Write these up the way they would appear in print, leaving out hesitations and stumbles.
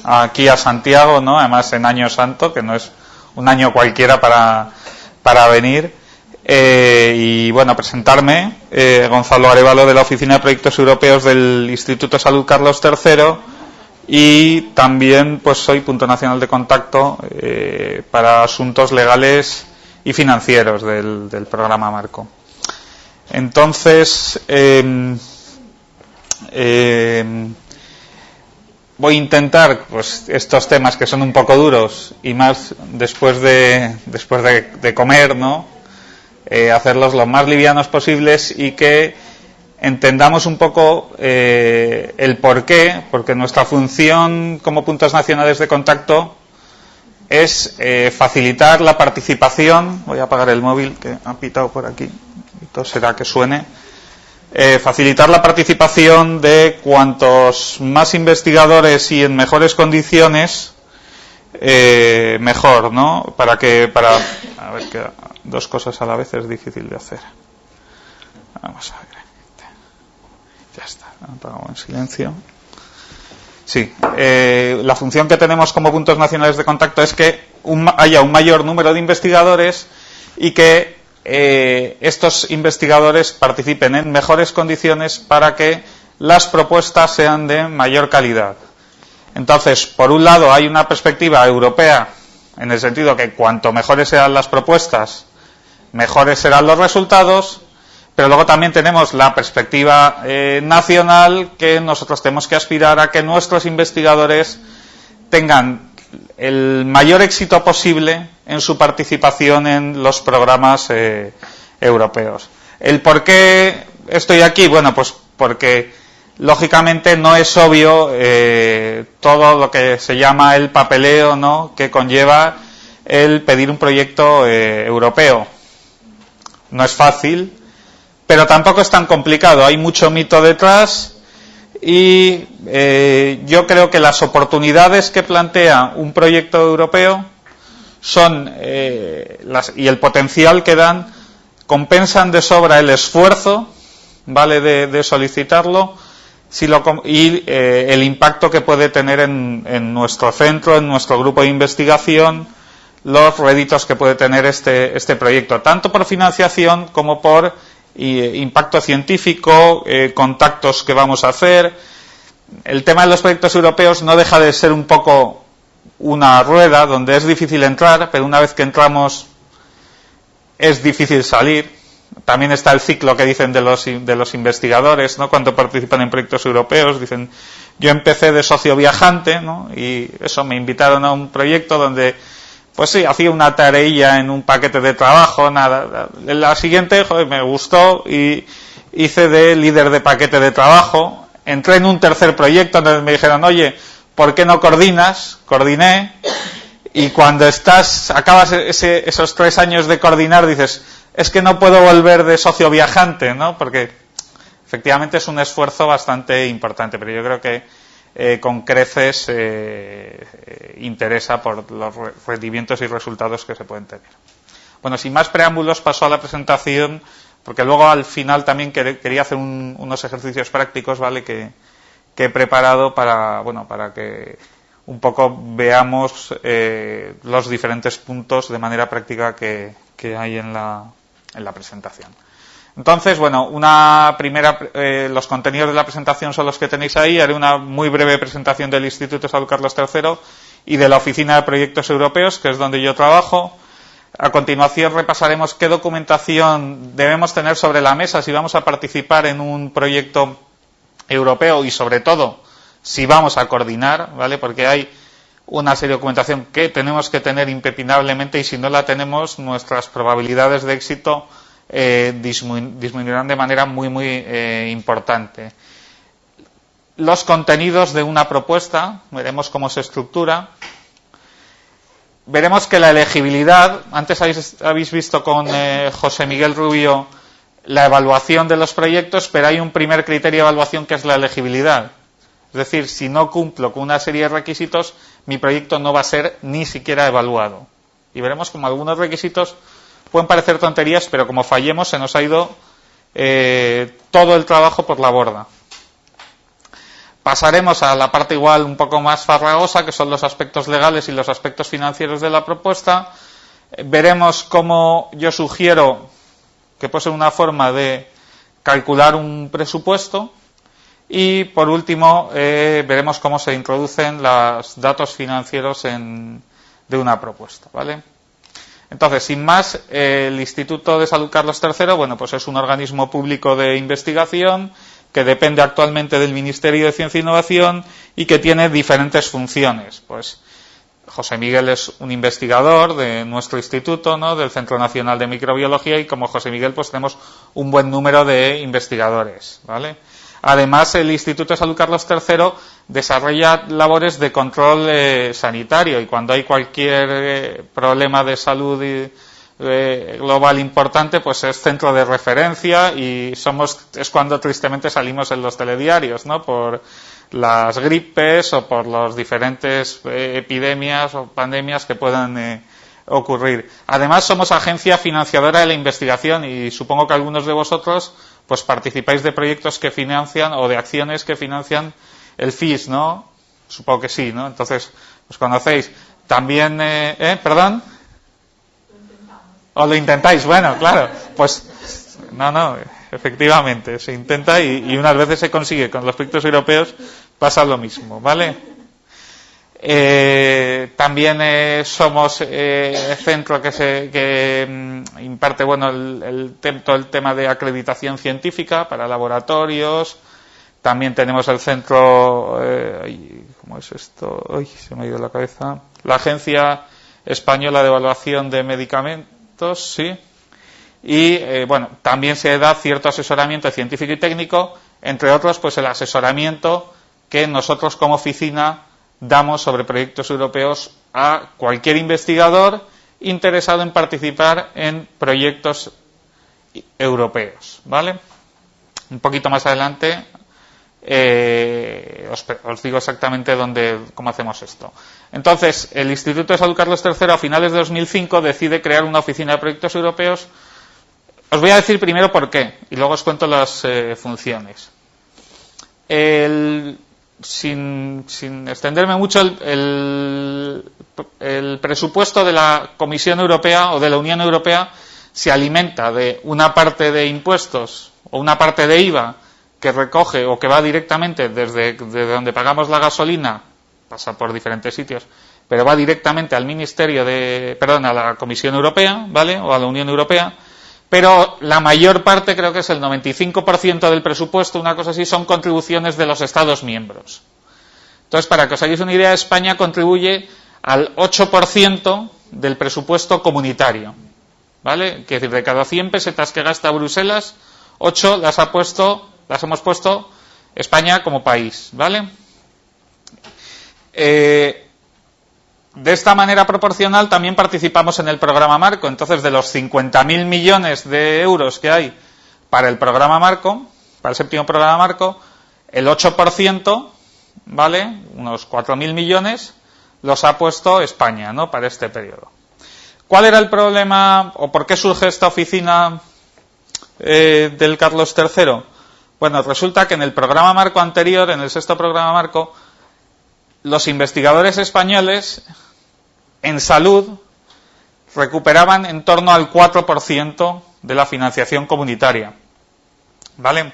aquí a Santiago, ¿no? Además en Año Santo, que no es un año cualquiera para venir. Y bueno, presentarme, Gonzalo Arévalo, de la Oficina de Proyectos Europeos del Instituto de Salud Carlos III, y también pues soy punto nacional de contacto para asuntos legales y financieros del programa Marco. Entonces voy a intentar, pues, estos temas que son un poco duros y más después de comer, ¿no? Hacerlos lo más livianos posibles y que entendamos un poco el porqué, porque nuestra función como puntos nacionales de contacto es facilitar la participación. Voy a apagar el móvil que ha pitado por aquí, entonces será que suene. Facilitar la participación de cuantos más investigadores y en mejores condiciones, mejor, ¿no? A ver, que dos cosas a la vez es difícil de hacer. Vamos a ver. Ya está, apagado en silencio. Sí, la función que tenemos como puntos nacionales de contacto es que haya un mayor número de investigadores y que estos investigadores participen en mejores condiciones para que las propuestas sean de mayor calidad. Entonces, por un lado, hay una perspectiva europea, en el sentido que cuanto mejores sean las propuestas, mejores serán los resultados, pero luego también tenemos la perspectiva nacional, que nosotros tenemos que aspirar a que nuestros investigadores tengan el mayor éxito posible en su participación en los programas europeos. ¿El por qué estoy aquí? Bueno, pues porque lógicamente no es obvio todo lo que se llama el papeleo, ¿no?, que conlleva el pedir un proyecto europeo. No es fácil, pero tampoco es tan complicado. Hay mucho mito detrás y yo creo que las oportunidades que plantea un proyecto europeo son y el potencial que dan compensan de sobra el esfuerzo, ¿vale?, de solicitarlo y el impacto que puede tener en nuestro centro, en nuestro grupo de investigación, los réditos que puede tener este proyecto, tanto por financiación como por impacto científico, contactos que vamos a hacer. El tema de los proyectos europeos no deja de ser un poco una rueda donde es difícil entrar, pero una vez que entramos es difícil salir. También está el ciclo que dicen de los investigadores, ¿no?, cuando participan en proyectos europeos. Dicen, yo empecé de socio viajante, ¿no?, y eso, me invitaron a un proyecto donde, pues sí, hacía una tareilla en un paquete de trabajo, nada. La siguiente, me gustó y hice de líder de paquete de trabajo. Entré en un tercer proyecto donde me dijeron, oye, ¿por qué no coordinas? Coordiné. Y cuando acabas esos 3 años de coordinar, dices, es que no puedo volver de socio viajante, ¿no? Porque efectivamente es un esfuerzo bastante importante, pero yo creo que con creces interesa por los rendimientos y resultados que se pueden tener. Bueno, sin más preámbulos, paso a la presentación, porque luego al final también quería hacer unos ejercicios prácticos, ¿vale?, que he preparado para que un poco veamos los diferentes puntos de manera práctica que hay en la presentación. Entonces, bueno, los contenidos de la presentación son los que tenéis ahí. Haré una muy breve presentación del Instituto de Salud Carlos III y de la Oficina de Proyectos Europeos, que es donde yo trabajo. A continuación repasaremos qué documentación debemos tener sobre la mesa si vamos a participar en un proyecto europeo y, sobre todo, si vamos a coordinar, ¿vale?, porque hay una serie de documentación que tenemos que tener impepinablemente y si no la tenemos, nuestras probabilidades de éxito disminuirán de manera muy, muy importante. Los contenidos de una propuesta, veremos cómo se estructura. Veremos que la elegibilidad, antes habéis visto con José Miguel Rubio la evaluación de los proyectos, pero hay un primer criterio de evaluación que es la elegibilidad. Es decir, si no cumplo con una serie de requisitos, mi proyecto no va a ser ni siquiera evaluado. Y veremos como algunos requisitos pueden parecer tonterías, pero como fallemos se nos ha ido todo el trabajo por la borda. Pasaremos a la parte igual un poco más farragosa, que son los aspectos legales y los aspectos financieros de la propuesta. Veremos cómo yo sugiero que puede ser una forma de calcular un presupuesto. Y por último, veremos cómo se introducen los datos financieros de una propuesta, ¿vale? Entonces, sin más, el Instituto de Salud Carlos III, bueno, pues es un organismo público de investigación que depende actualmente del Ministerio de Ciencia e Innovación y que tiene diferentes funciones. Pues José Miguel es un investigador de nuestro instituto, ¿no?, del Centro Nacional de Microbiología, y como José Miguel pues tenemos un buen número de investigadores, ¿vale? Además, el Instituto de Salud Carlos III desarrolla labores de control sanitario, y cuando hay cualquier problema de salud global importante, pues es centro de referencia, y es cuando tristemente salimos en los telediarios, ¿no?, por las gripes o por las diferentes epidemias o pandemias que puedan ocurrir. Además, somos agencia financiadora de la investigación, y supongo que algunos de vosotros pues participáis de proyectos que financian o de acciones que financian el FIS, ¿no? Supongo que sí, ¿no? Entonces, os conocéis. También, ¿perdón? ¿O lo intentáis? Bueno, claro, pues no, efectivamente, se intenta y unas veces se consigue. Con los proyectos europeos pasa lo mismo, ¿vale? También somos centro que imparte, bueno, todo el tema de acreditación científica para laboratorios. También tenemos el centro, ¿cómo es esto? Uy, se me ha ido la cabeza. La Agencia Española de Evaluación de Medicamentos, sí. Y bueno, también se da cierto asesoramiento científico y técnico, entre otros, pues el asesoramiento que nosotros como oficina damos sobre proyectos europeos a cualquier investigador interesado en participar en proyectos europeos, ¿vale? Un poquito más adelante os digo exactamente cómo hacemos esto. Entonces, el Instituto de Salud Carlos III a finales de 2005 decide crear una oficina de proyectos europeos. Os voy a decir primero por qué y luego os cuento las funciones. Sin extenderme mucho, el presupuesto de la Comisión Europea o de la Unión Europea se alimenta de una parte de impuestos o una parte de IVA que recoge o que va directamente desde donde pagamos la gasolina, pasa por diferentes sitios, pero va directamente al a la Comisión Europea, ¿vale? O a la Unión Europea. Pero la mayor parte, creo que es el 95% del presupuesto, una cosa así, son contribuciones de los Estados miembros. Entonces, para que os hagáis una idea, España contribuye al 8% del presupuesto comunitario, ¿vale? Es decir, de cada 100 pesetas que gasta Bruselas, 8 las hemos puesto España como país, ¿vale? De esta manera proporcional también participamos en el programa Marco. Entonces, de los 50.000 millones de euros que hay para el programa Marco, para el séptimo programa Marco, el 8%, ¿vale?, unos 4.000 millones, los ha puesto España, ¿no?, para este periodo. ¿Cuál era el problema o por qué surge esta oficina del Carlos III? Bueno, resulta que en el programa Marco anterior, en el sexto programa Marco, los investigadores españoles en salud recuperaban en torno al 4% de la financiación comunitaria, ¿vale?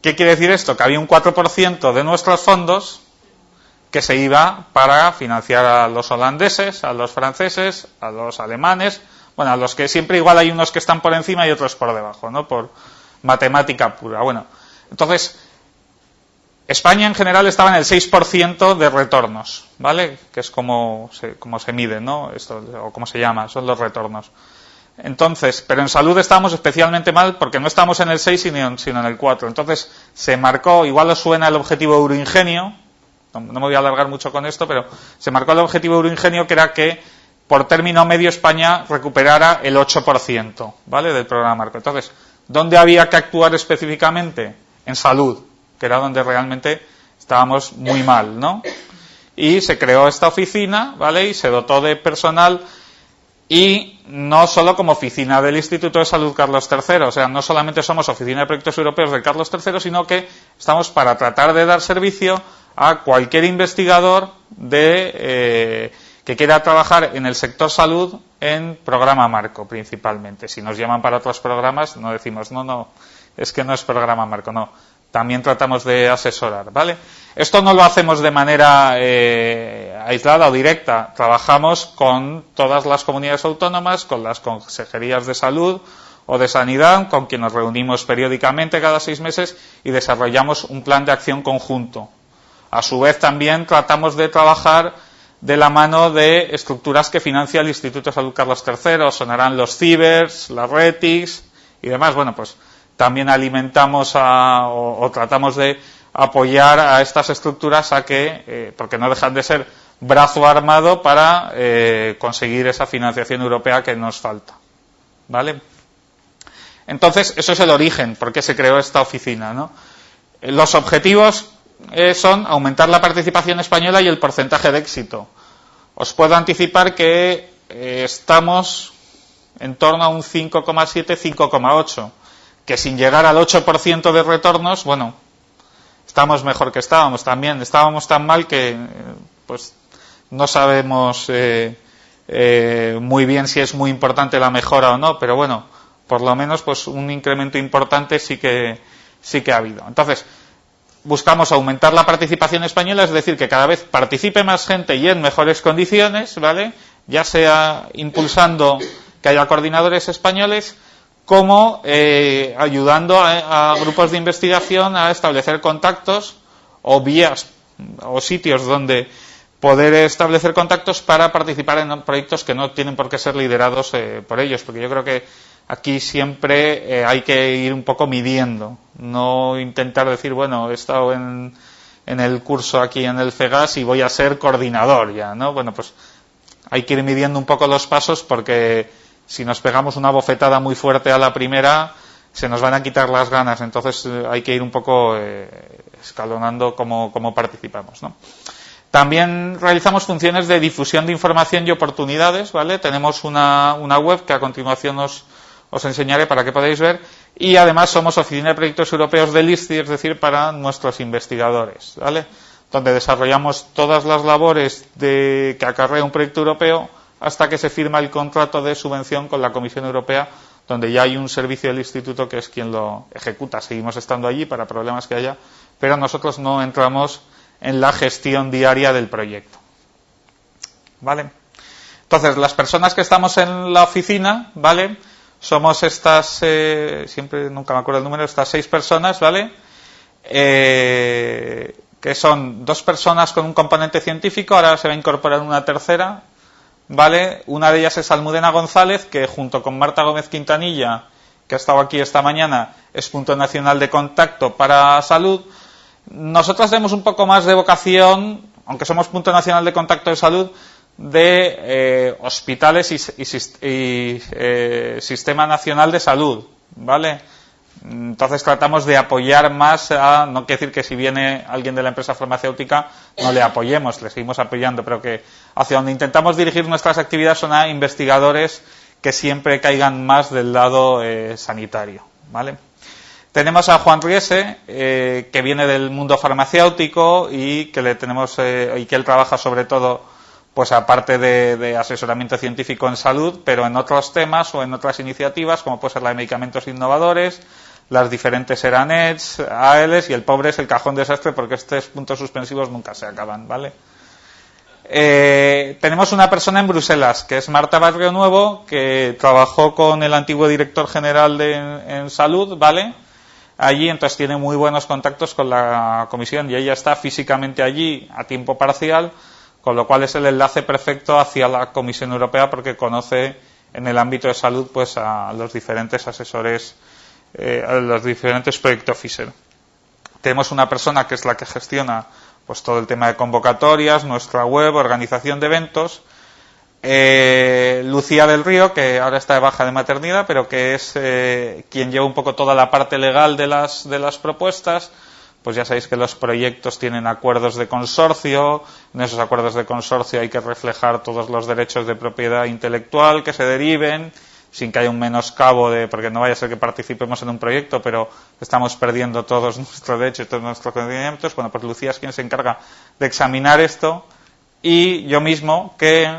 ¿Qué quiere decir esto? Que había un 4% de nuestros fondos que se iba para financiar a los holandeses, a los franceses, a los alemanes, bueno, a los que siempre igual hay unos que están por encima y otros por debajo, ¿no?, por matemática pura. Bueno, entonces España en general estaba en el 6% de retornos, ¿vale?, que es como se mide, ¿no?, esto, o como se llama, son los retornos. Entonces, pero en salud estábamos especialmente mal porque no estábamos en el 6 sino en el 4. Entonces se marcó, igual os suena el objetivo Euroingenio, no me voy a alargar mucho con esto, pero se marcó el objetivo Euroingenio, que era que por término medio España recuperara el 8%, ¿vale?, del programa Marco. Entonces, ¿dónde había que actuar específicamente? En salud, que era donde realmente estábamos muy mal, ¿no? Y se creó esta oficina, ¿vale?, y se dotó de personal. y no solo como oficina del Instituto de Salud Carlos III, o sea, no solamente somos oficina de proyectos europeos del Carlos III, sino que estamos para tratar de dar servicio a cualquier investigador que quiera trabajar en el sector salud en programa marco principalmente. Si nos llaman para otros programas, no decimos, no, es que no es programa marco, no. También tratamos de asesorar, ¿vale? Esto no lo hacemos de manera aislada o directa. Trabajamos con todas las comunidades autónomas, con las consejerías de salud o de sanidad, con quien nos reunimos periódicamente cada 6 meses y desarrollamos un plan de acción conjunto. A su vez también tratamos de trabajar de la mano de estructuras que financia el Instituto de Salud Carlos III, sonarán los CIBERS, las RETICS y demás. Bueno, pues también alimentamos o tratamos de apoyar a estas estructuras a que, porque no dejan de ser brazo armado para conseguir esa financiación europea que nos falta. ¿Vale? Entonces, eso es el origen, por qué se creó esta oficina, ¿no? Los objetivos son aumentar la participación española y el porcentaje de éxito. Os puedo anticipar que estamos en torno a un 5,7-5,8, que sin llegar al 8% de retornos, bueno, estamos mejor que estábamos también. Estábamos tan mal que pues no sabemos muy bien si es muy importante la mejora o no, pero bueno, por lo menos pues un incremento importante sí que ha habido. Entonces, buscamos aumentar la participación española, es decir, que cada vez participe más gente y en mejores condiciones, ¿vale? Ya sea impulsando que haya coordinadores españoles, como ayudando a grupos de investigación a establecer contactos o vías o sitios donde poder establecer contactos para participar en proyectos que no tienen por qué ser liderados por ellos, porque yo creo que aquí siempre hay que ir un poco midiendo, no intentar decir, bueno, he estado en el curso aquí en el FEGAS y voy a ser coordinador ya, ¿no? Bueno, pues hay que ir midiendo un poco los pasos, porque si nos pegamos una bofetada muy fuerte a la primera, se nos van a quitar las ganas, entonces hay que ir un poco escalonando cómo participamos, ¿no? También realizamos funciones de difusión de información y oportunidades, ¿vale? Tenemos una web que a continuación os enseñaré para que podáis ver, y además somos oficina de proyectos europeos del ISCI, es decir, para nuestros investigadores, ¿vale? Donde desarrollamos todas las labores que acarrea un proyecto europeo hasta que se firma el contrato de subvención con la Comisión Europea, donde ya hay un servicio del Instituto que es quien lo ejecuta. Seguimos estando allí para problemas que haya, pero nosotros no entramos en la gestión diaria del proyecto. ¿Vale? Entonces, las personas que estamos en la oficina, ¿vale? Somos estas, nunca me acuerdo el número, estas 6 personas, ¿vale? Que son 2 personas con un componente científico, ahora se va a incorporar una tercera, ¿vale? Una de ellas es Almudena González, que junto con Marta Gómez Quintanilla, que ha estado aquí esta mañana, es punto nacional de contacto para salud. Nosotros tenemos un poco más de vocación, aunque somos punto nacional de contacto de salud, de hospitales y Sistema Nacional de Salud, ¿vale? Entonces tratamos de apoyar más no quiere decir que si viene alguien de la empresa farmacéutica no le apoyemos, le seguimos apoyando, pero que hacia donde intentamos dirigir nuestras actividades son a investigadores que siempre caigan más del lado sanitario, ¿vale? Tenemos a Juan Riese, que viene del mundo farmacéutico y que y que él trabaja sobre todo, pues aparte de asesoramiento científico en salud, pero en otros temas o en otras iniciativas, como puede ser la de medicamentos innovadores, las diferentes ERANETs, AELES, y el pobre es el cajón desastre porque estos puntos suspensivos nunca se acaban, ¿vale? Tenemos una persona en Bruselas, que es Marta Barrio Nuevo, que trabajó con el antiguo director general en salud, ¿vale? Allí, entonces tiene muy buenos contactos con la comisión y ella está físicamente allí a tiempo parcial, con lo cual es el enlace perfecto hacia la Comisión Europea, porque conoce en el ámbito de salud pues a los diferentes asesores, a los diferentes project officer. Tenemos una persona que es la que gestiona pues todo el tema de convocatorias, nuestra web, organización de eventos. Lucía del Río, que ahora está de baja de maternidad, pero que es quien lleva un poco toda la parte legal de las propuestas, pues ya sabéis que los proyectos tienen acuerdos de consorcio. En esos acuerdos de consorcio hay que reflejar todos los derechos de propiedad intelectual que se deriven, sin que haya un menoscabo porque no vaya a ser que participemos en un proyecto, pero estamos perdiendo todos nuestros derechos, todos nuestros conocimientos. Bueno, pues Lucía es quien se encarga de examinar esto, y yo mismo que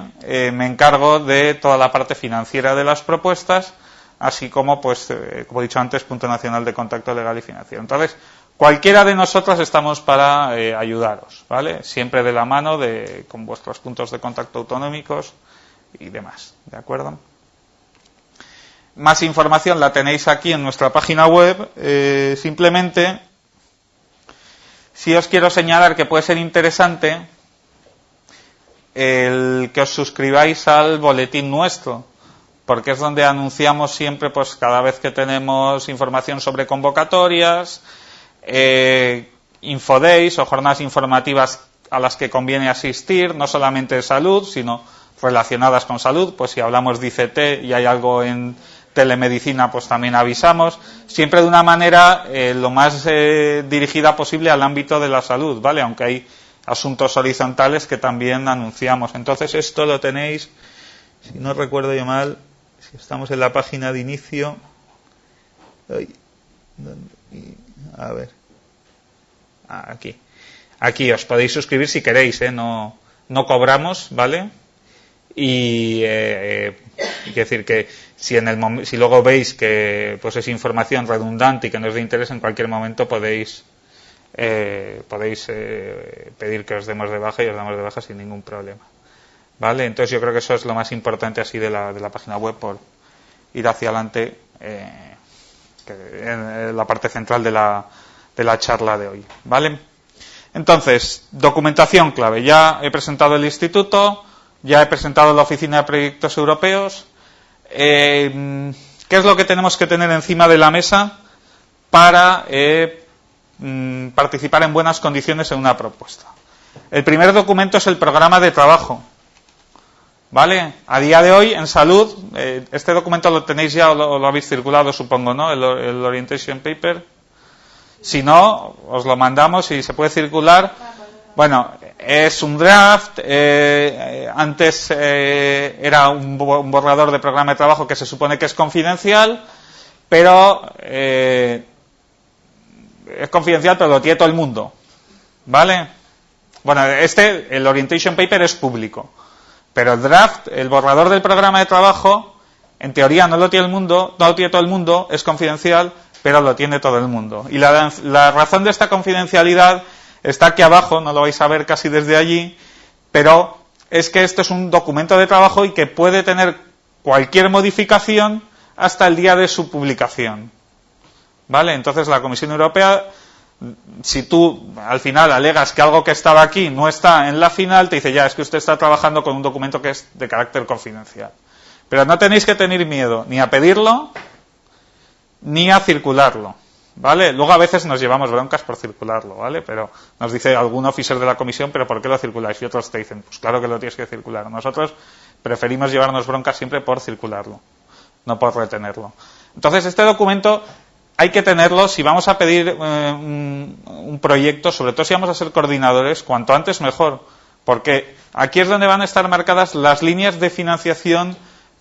me encargo de toda la parte financiera de las propuestas, así como, pues, como he dicho antes, punto nacional de contacto legal y financiero. Entonces, cualquiera de nosotros estamos para ayudaros, ¿vale? Siempre de la mano con vuestros puntos de contacto autonómicos y demás, ¿de acuerdo? Más información la tenéis aquí en nuestra página web. Simplemente, si os quiero señalar que puede ser interesante el que os suscribáis al boletín nuestro, porque es donde anunciamos siempre, pues, cada vez que tenemos información sobre convocatorias, infodays o jornadas informativas a las que conviene asistir, no solamente de salud, sino relacionadas con salud. Pues si hablamos de ICT y hay algo en telemedicina, pues también avisamos, siempre de una manera lo más dirigida posible al ámbito de la salud, ¿vale? Aunque hay asuntos horizontales que también anunciamos. Entonces esto lo tenéis, si no recuerdo yo mal, si estamos en la página de inicio, a ver, aquí os podéis suscribir si queréis, no cobramos, ¿vale? Y quiero decir que si luego veis que, pues, es información redundante y que no es de interés, en cualquier momento podéis pedir que os demos de baja, y os damos de baja sin ningún problema, ¿vale? Entonces yo creo que eso es lo más importante así de la página web, por ir hacia adelante, en la parte central de la charla de hoy, ¿vale? Entonces, documentación clave. Ya he presentado el instituto, ya he presentado la Oficina de Proyectos Europeos. ¿Qué es lo que tenemos que tener encima de la mesa para participar en buenas condiciones en una propuesta? El primer documento es el programa de trabajo, ¿vale? A día de hoy, en salud, este documento lo tenéis ya, o lo habéis circulado, supongo, ¿no? El Orientation Paper. Si no, os lo mandamos y se puede circular. Bueno, es un draft. Antes era un borrador de programa de trabajo que se supone que es confidencial, pero es confidencial, pero lo tiene todo el mundo, ¿vale? Bueno, el Orientation Paper es público, pero el draft, el borrador del programa de trabajo, en teoría no lo tiene todo el mundo, es confidencial, pero lo tiene todo el mundo. Y la razón de esta confidencialidad está aquí abajo, no lo vais a ver casi desde allí, pero es que esto es un documento de trabajo y que puede tener cualquier modificación hasta el día de su publicación, ¿vale? Entonces la Comisión Europea, si tú al final alegas que algo que estaba aquí no está en la final, te dice, ya, es que usted está trabajando con un documento que es de carácter confidencial. Pero no tenéis que tener miedo ni a pedirlo ni a circularlo, ¿vale? Luego a veces nos llevamos broncas por circularlo, ¿vale? Pero nos dice algún oficial de la comisión, ¿pero por qué lo circuláis? Y otros te dicen, pues claro que lo tienes que circular. Nosotros preferimos llevarnos broncas siempre por circularlo, no por retenerlo. Entonces, este documento hay que tenerlo si vamos a pedir un proyecto, sobre todo si vamos a ser coordinadores, cuanto antes mejor, porque aquí es donde van a estar marcadas las líneas de financiación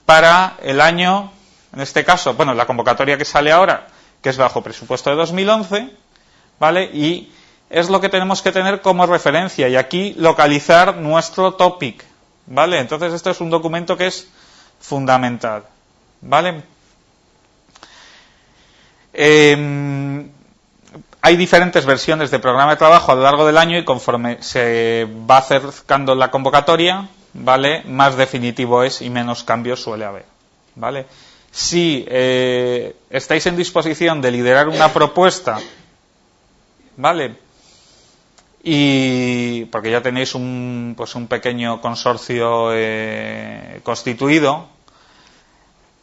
para el año, en este caso, bueno, la convocatoria que sale ahora, que es bajo presupuesto de 2011, ¿vale? Y es lo que tenemos que tener como referencia, y aquí localizar nuestro topic, ¿vale? Entonces esto es un documento que es fundamental, ¿vale? Hay diferentes versiones de programa de trabajo a lo largo del año, y conforme se va acercando la convocatoria, ¿vale?, más definitivo es y menos cambios suele haber, ¿vale? Si estáis en disposición de liderar una propuesta, ¿vale?, y porque ya tenéis un pequeño consorcio constituido,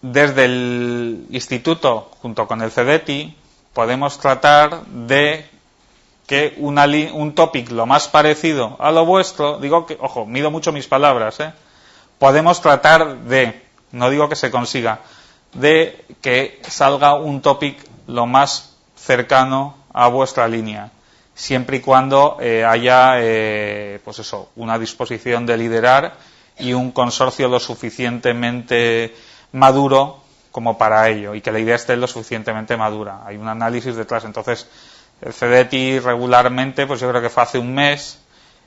desde el instituto, junto con el CEDETI, podemos tratar de que un topic lo más parecido a lo vuestro, digo que, ojo, mido mucho mis palabras, podemos tratar de, no digo que se consiga, de que salga un topic lo más cercano a vuestra línea. siempre y cuando haya pues eso, una disposición de liderar y un consorcio lo suficientemente maduro como para ello, y que la idea esté lo suficientemente madura. Hay un análisis detrás. Entonces, el CDTI regularmente, pues yo creo que fue hace un mes,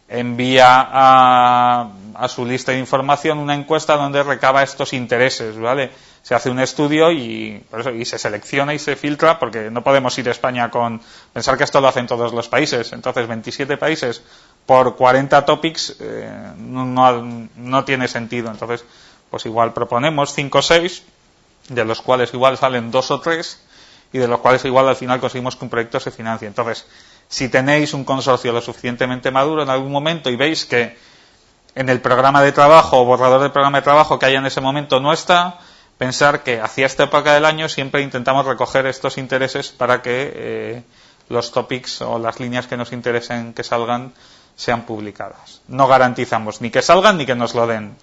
envía a su lista de información una encuesta donde recaba estos intereses, ¿vale? Se hace un estudio y se selecciona y se filtra, porque no podemos ir a España con pensar que esto lo hacen todos los países. Entonces, 27 países por 40 topics no tiene sentido. Entonces, pues igual proponemos 5 o 6, de los cuales igual salen 2 o 3, y de los cuales igual al final conseguimos que un proyecto se financie. Entonces, si tenéis un consorcio lo suficientemente maduro en algún momento y veis que en el programa de trabajo o borrador del programa de trabajo que haya en ese momento no está, pensar que hacia esta época del año siempre intentamos recoger estos intereses para que los topics o las líneas que nos interesen que salgan sean publicadas. No garantizamos ni que salgan ni que nos lo den.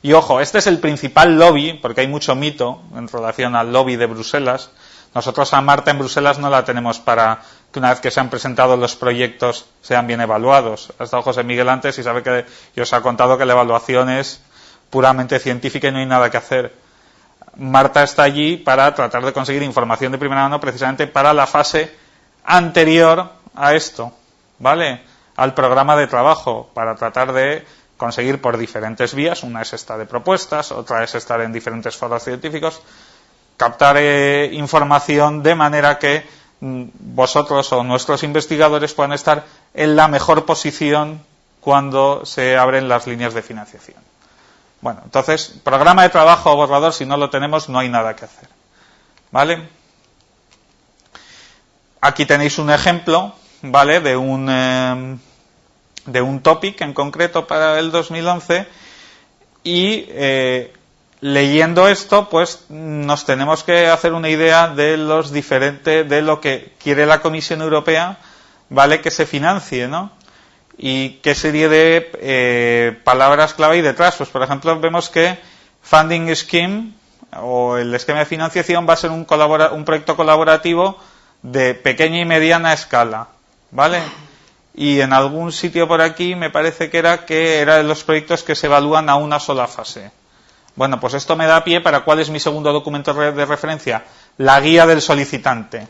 Y ojo, este es el principal lobby, porque hay mucho mito en relación al lobby de Bruselas. Nosotros a Marta en Bruselas no la tenemos para que una vez que se han presentado los proyectos sean bien evaluados. Ha estado José Miguel antes y sabe que y os ha contado que la evaluación es puramente científica y no hay nada que hacer. Marta está allí para tratar de conseguir información de primera mano precisamente para la fase anterior a esto, ¿vale? Al programa de trabajo, para tratar de conseguir por diferentes vías, una es esta de propuestas, otra es estar en diferentes foros científicos, captar información de manera que vosotros o nuestros investigadores puedan estar en la mejor posición cuando se abren las líneas de financiación. Bueno, entonces, programa de trabajo o borrador, si no lo tenemos, no hay nada que hacer. ¿Vale? Aquí tenéis un ejemplo, ¿vale? De un topic en concreto para el 2011 y leyendo esto, pues nos tenemos que hacer una idea de de lo que quiere la Comisión Europea, ¿vale? Que se financie, ¿no? Y qué serie de palabras clave hay detrás. Pues, por ejemplo, vemos que Funding Scheme, o el esquema de financiación, va a ser un proyecto colaborativo de pequeña y mediana escala, ¿vale? Y en algún sitio por aquí me parece que era de los proyectos que se evalúan a una sola fase. Bueno, pues esto me da pie para cuál es mi segundo documento de referencia, la guía del solicitante.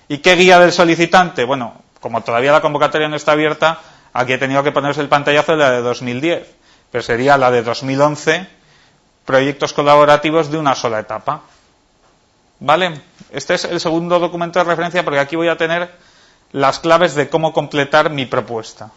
¿Y qué guía del solicitante? Bueno, como todavía la convocatoria no está abierta, aquí he tenido que ponerse el pantallazo de la de 2010, pero sería la de 2011, proyectos colaborativos de una sola etapa. ¿Vale? Este es el segundo documento de referencia porque aquí voy a tener las claves de cómo completar mi propuesta.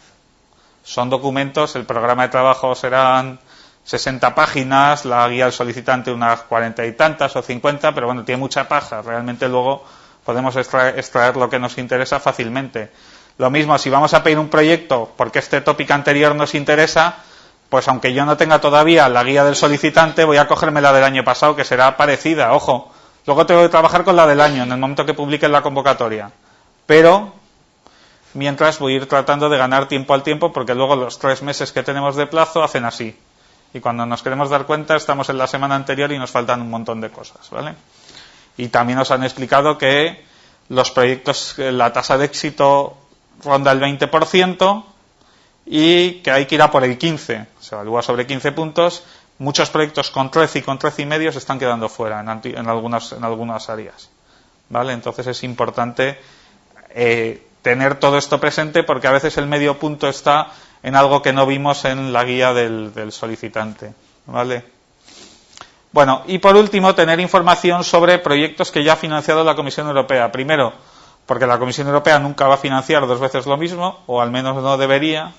Son documentos, el programa de trabajo serán 60 páginas, la guía del solicitante unas 40 y tantas o 50, pero bueno, tiene mucha paja. Realmente luego podemos extraer lo que nos interesa fácilmente. Lo mismo, si vamos a pedir un proyecto porque este tópico anterior nos interesa, pues aunque yo no tenga todavía la guía del solicitante, voy a cogerme la del año pasado, que será parecida, ojo. Luego tengo que trabajar con la del año, en el momento que publique la convocatoria. Pero, mientras voy a ir tratando de ganar tiempo al tiempo, porque luego los 3 meses que tenemos de plazo hacen así. Y cuando nos queremos dar cuenta, estamos en la semana anterior y nos faltan un montón de cosas, ¿vale? Y también nos han explicado que los proyectos, la tasa de éxito ronda el 20% y que hay que ir a por el 15%. Se evalúa sobre 15 puntos. Muchos proyectos con 13 y con 13,5 se están quedando fuera en algunas áreas, ¿vale? Entonces es importante tener todo esto presente porque a veces el medio punto está en algo que no vimos en la guía del solicitante, ¿vale? Bueno, y por último, tener información sobre proyectos que ya ha financiado la Comisión Europea. Primero, porque la Comisión Europea nunca va a financiar 2 veces lo mismo, o al menos no debería,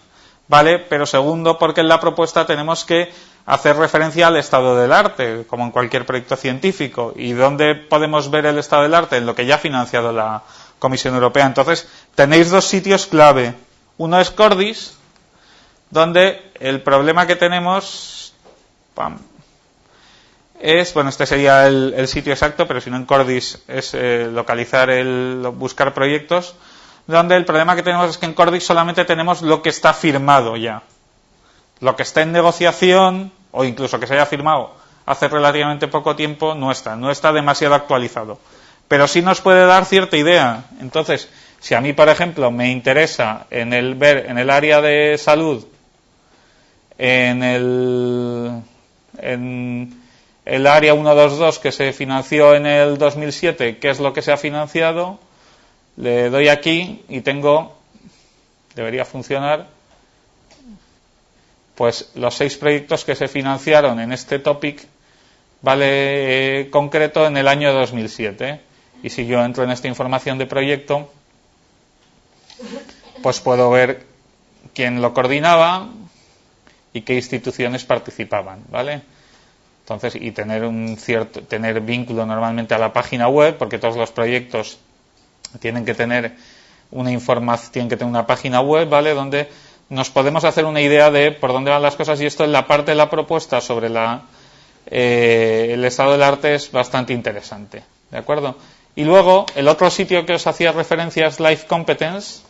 ¿vale? Pero segundo, porque en la propuesta tenemos que hacer referencia al estado del arte, como en cualquier proyecto científico. ¿Y dónde podemos ver el estado del arte? En lo que ya ha financiado la Comisión Europea. Entonces, tenéis 2 sitios clave. Uno es Cordis, donde el problema que tenemos es, bueno, este sería el sitio exacto, pero si no en Cordis es buscar proyectos, donde el problema que tenemos es que en Cordis solamente tenemos lo que está firmado ya. Lo que está en negociación, o incluso que se haya firmado hace relativamente poco tiempo, no está demasiado actualizado. Pero sí nos puede dar cierta idea. Entonces, Si a mí, por ejemplo, me interesa ver en el área de salud, en el área 122 que se financió en el 2007, qué es lo que se ha financiado, le doy aquí y debería funcionar, pues los 6 proyectos que se financiaron en este topic, vale, concreto en el año 2007. Y si yo entro en esta información de proyecto, pues puedo ver quién lo coordinaba y qué instituciones participaban, ¿vale? Entonces, y tener vínculo normalmente a la página web, porque todos los proyectos tienen que tener una página web, ¿vale? Donde nos podemos hacer una idea de por dónde van las cosas, y esto en la parte de la propuesta sobre el estado del arte es bastante interesante, ¿de acuerdo? Y luego, el otro sitio que os hacía referencia es Life Competence,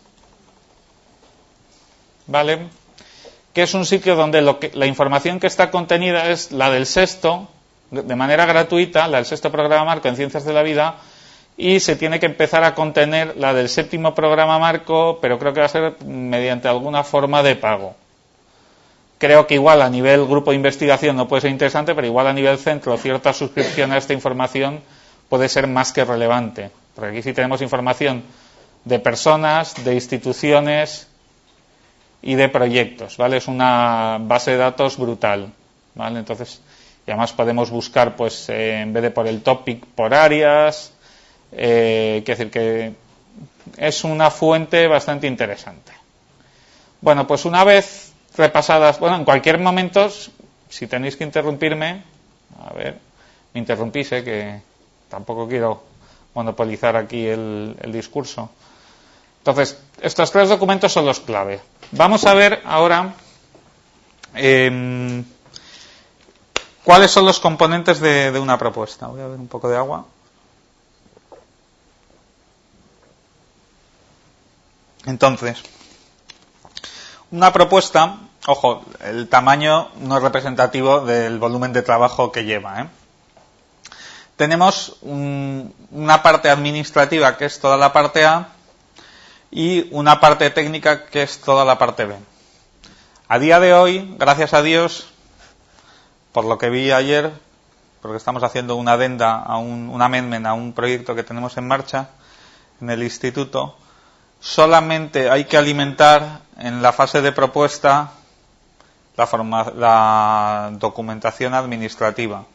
¿vale? Que es un sitio donde la información que está contenida es la del sexto, de manera gratuita, la del sexto programa marco en Ciencias de la Vida, y se tiene que empezar a contener la del séptimo programa marco, pero creo que va a ser mediante alguna forma de pago. Creo que igual a nivel grupo de investigación no puede ser interesante, pero igual a nivel centro cierta suscripción a esta información puede ser más que relevante. Porque aquí sí tenemos información de personas, de instituciones y de proyectos, ¿vale? Es una base de datos brutal, ¿vale? Entonces, y además podemos buscar, pues, en vez de por el topic, por áreas. Quiero decir que es una fuente bastante interesante. Bueno, pues una vez repasadas, bueno, en cualquier momento, si tenéis que interrumpirme, a ver, me interrumpís, que tampoco quiero monopolizar aquí el discurso. Entonces, estos 3 documentos son los clave. Vamos a ver ahora cuáles son los componentes de una propuesta. Voy a ver un poco de agua. Entonces, una propuesta, ojo, el tamaño no es representativo del volumen de trabajo que lleva, Tenemos una parte administrativa, que es toda la parte A, y una parte técnica, que es toda la parte B. A día de hoy, gracias a Dios, por lo que vi ayer, porque estamos haciendo una adenda, un amendment a un proyecto que tenemos en marcha en el instituto, solamente hay que alimentar en la fase de propuesta la documentación administrativa.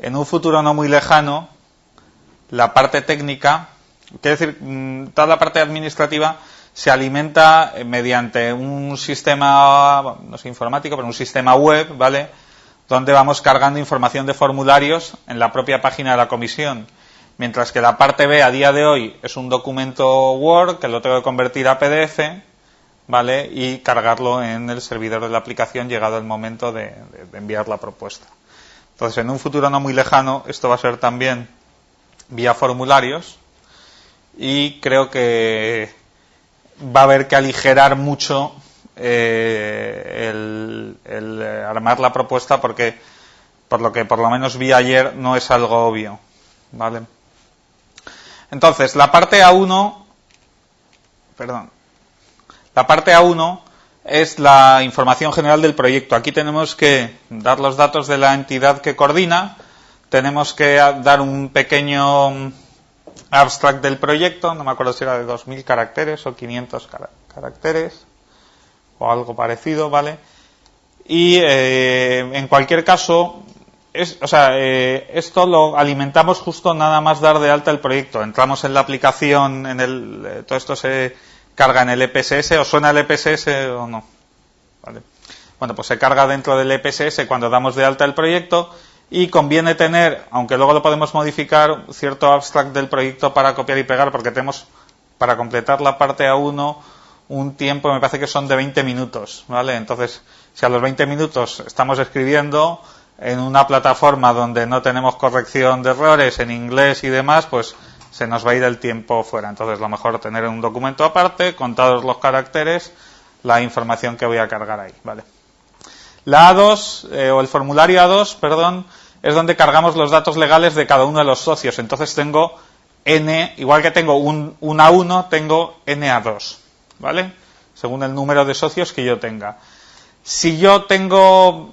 En un futuro no muy lejano, la parte técnica, quiere decir, toda la parte administrativa se alimenta mediante un sistema, no sé, informático, pero un sistema web, ¿vale? Donde vamos cargando información de formularios en la propia página de la comisión. Mientras que la parte B a día de hoy es un documento Word que lo tengo que convertir a PDF, ¿vale? Y cargarlo en el servidor de la aplicación llegado el momento de enviar la propuesta. Entonces, en un futuro no muy lejano, esto va a ser también vía formularios, y creo que va a haber que aligerar mucho el armar la propuesta, porque por lo que por lo menos vi ayer no es algo obvio, ¿vale? Entonces, la parte A1 es la información general del proyecto. Aquí tenemos que dar los datos de la entidad que coordina, tenemos que dar un pequeño abstract del proyecto, no me acuerdo si era de 2000 caracteres o 500 caracteres o algo parecido, ¿vale? Y en cualquier caso, esto lo alimentamos justo nada más dar de alta el proyecto. Entramos en la aplicación, todo esto se carga en el EPSS, o suena el EPSS o no, ¿vale? Bueno, pues se carga dentro del EPSS cuando damos de alta el proyecto, y conviene tener, aunque luego lo podemos modificar, cierto abstract del proyecto para copiar y pegar, porque tenemos, para completar la parte A1, un tiempo, me parece que son de 20 minutos, ¿vale? Entonces, si a los 20 minutos estamos escribiendo en una plataforma donde no tenemos corrección de errores en inglés y demás, pues se nos va a ir el tiempo fuera. Entonces, lo mejor tener un documento aparte, contados los caracteres, la información que voy a cargar ahí, ¿vale? La A2, o el formulario A2, perdón, es donde cargamos los datos legales de cada uno de los socios. Entonces tengo n, igual que tengo un A1, tengo n A2, ¿vale? Según el número de socios que yo tenga. Si yo tengo,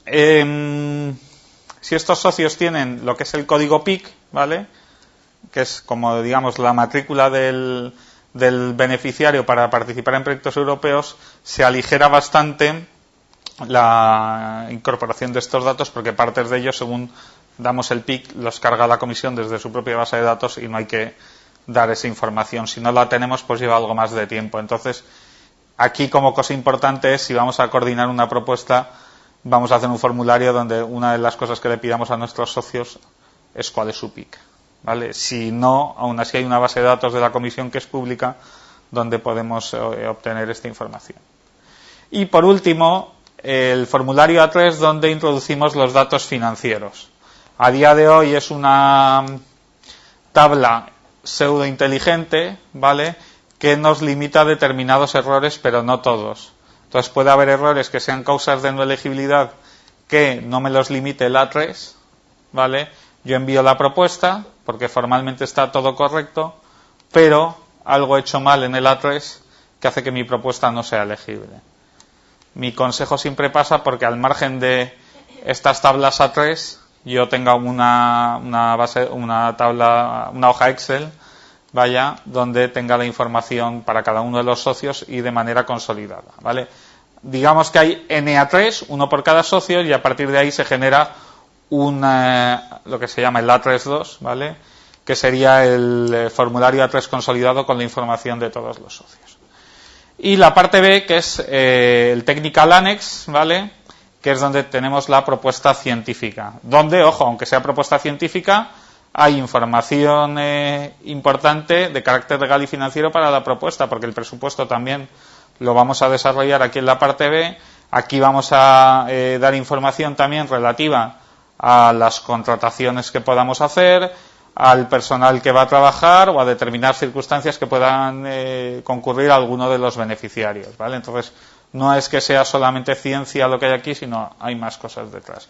si estos socios tienen lo que es el código PIC, ¿vale? Que es como, digamos, la matrícula del beneficiario para participar en proyectos europeos, se aligera bastante la incorporación de estos datos, porque partes de ellos, según damos el PIC, los carga la comisión desde su propia base de datos y no hay que dar esa información. Si no la tenemos, pues lleva algo más de tiempo. Entonces, aquí como cosa importante es, si vamos a coordinar una propuesta, vamos a hacer un formulario donde una de las cosas que le pidamos a nuestros socios es cuál es su PIC, ¿vale? Si no, aún así hay una base de datos de la comisión que es pública donde podemos obtener esta información. Y por último, el formulario A3, donde introducimos los datos financieros. A día de hoy es una tabla pseudo inteligente, ¿vale?, que nos limita a determinados errores, pero no todos. Entonces puede haber errores que sean causas de no elegibilidad que no me los limite el A3, ¿vale? Yo envío la propuesta porque formalmente está todo correcto, pero algo hecho mal en el A3 que hace que mi propuesta no sea elegible. Mi consejo siempre pasa porque al margen de estas tablas A3, yo tenga una tabla, una hoja Excel, vaya, donde tenga la información para cada uno de los socios y de manera consolidada, ¿vale? Digamos que hay NA3, uno por cada socio, y a partir de ahí se genera lo que se llama el A32, ¿vale?, que sería el formulario A3 consolidado con la información de todos los socios. Y la parte B, que es el Technical Annex, ¿vale?, que es donde tenemos la propuesta científica. Donde, ojo, aunque sea propuesta científica, hay información importante de carácter legal y financiero para la propuesta, porque el presupuesto también lo vamos a desarrollar aquí en la parte B. Aquí vamos a dar información también relativa a las contrataciones que podamos hacer, al personal que va a trabajar o a determinadas circunstancias que puedan concurrir a alguno de los beneficiarios, ¿vale? Entonces, no es que sea solamente ciencia lo que hay aquí, sino hay más cosas detrás.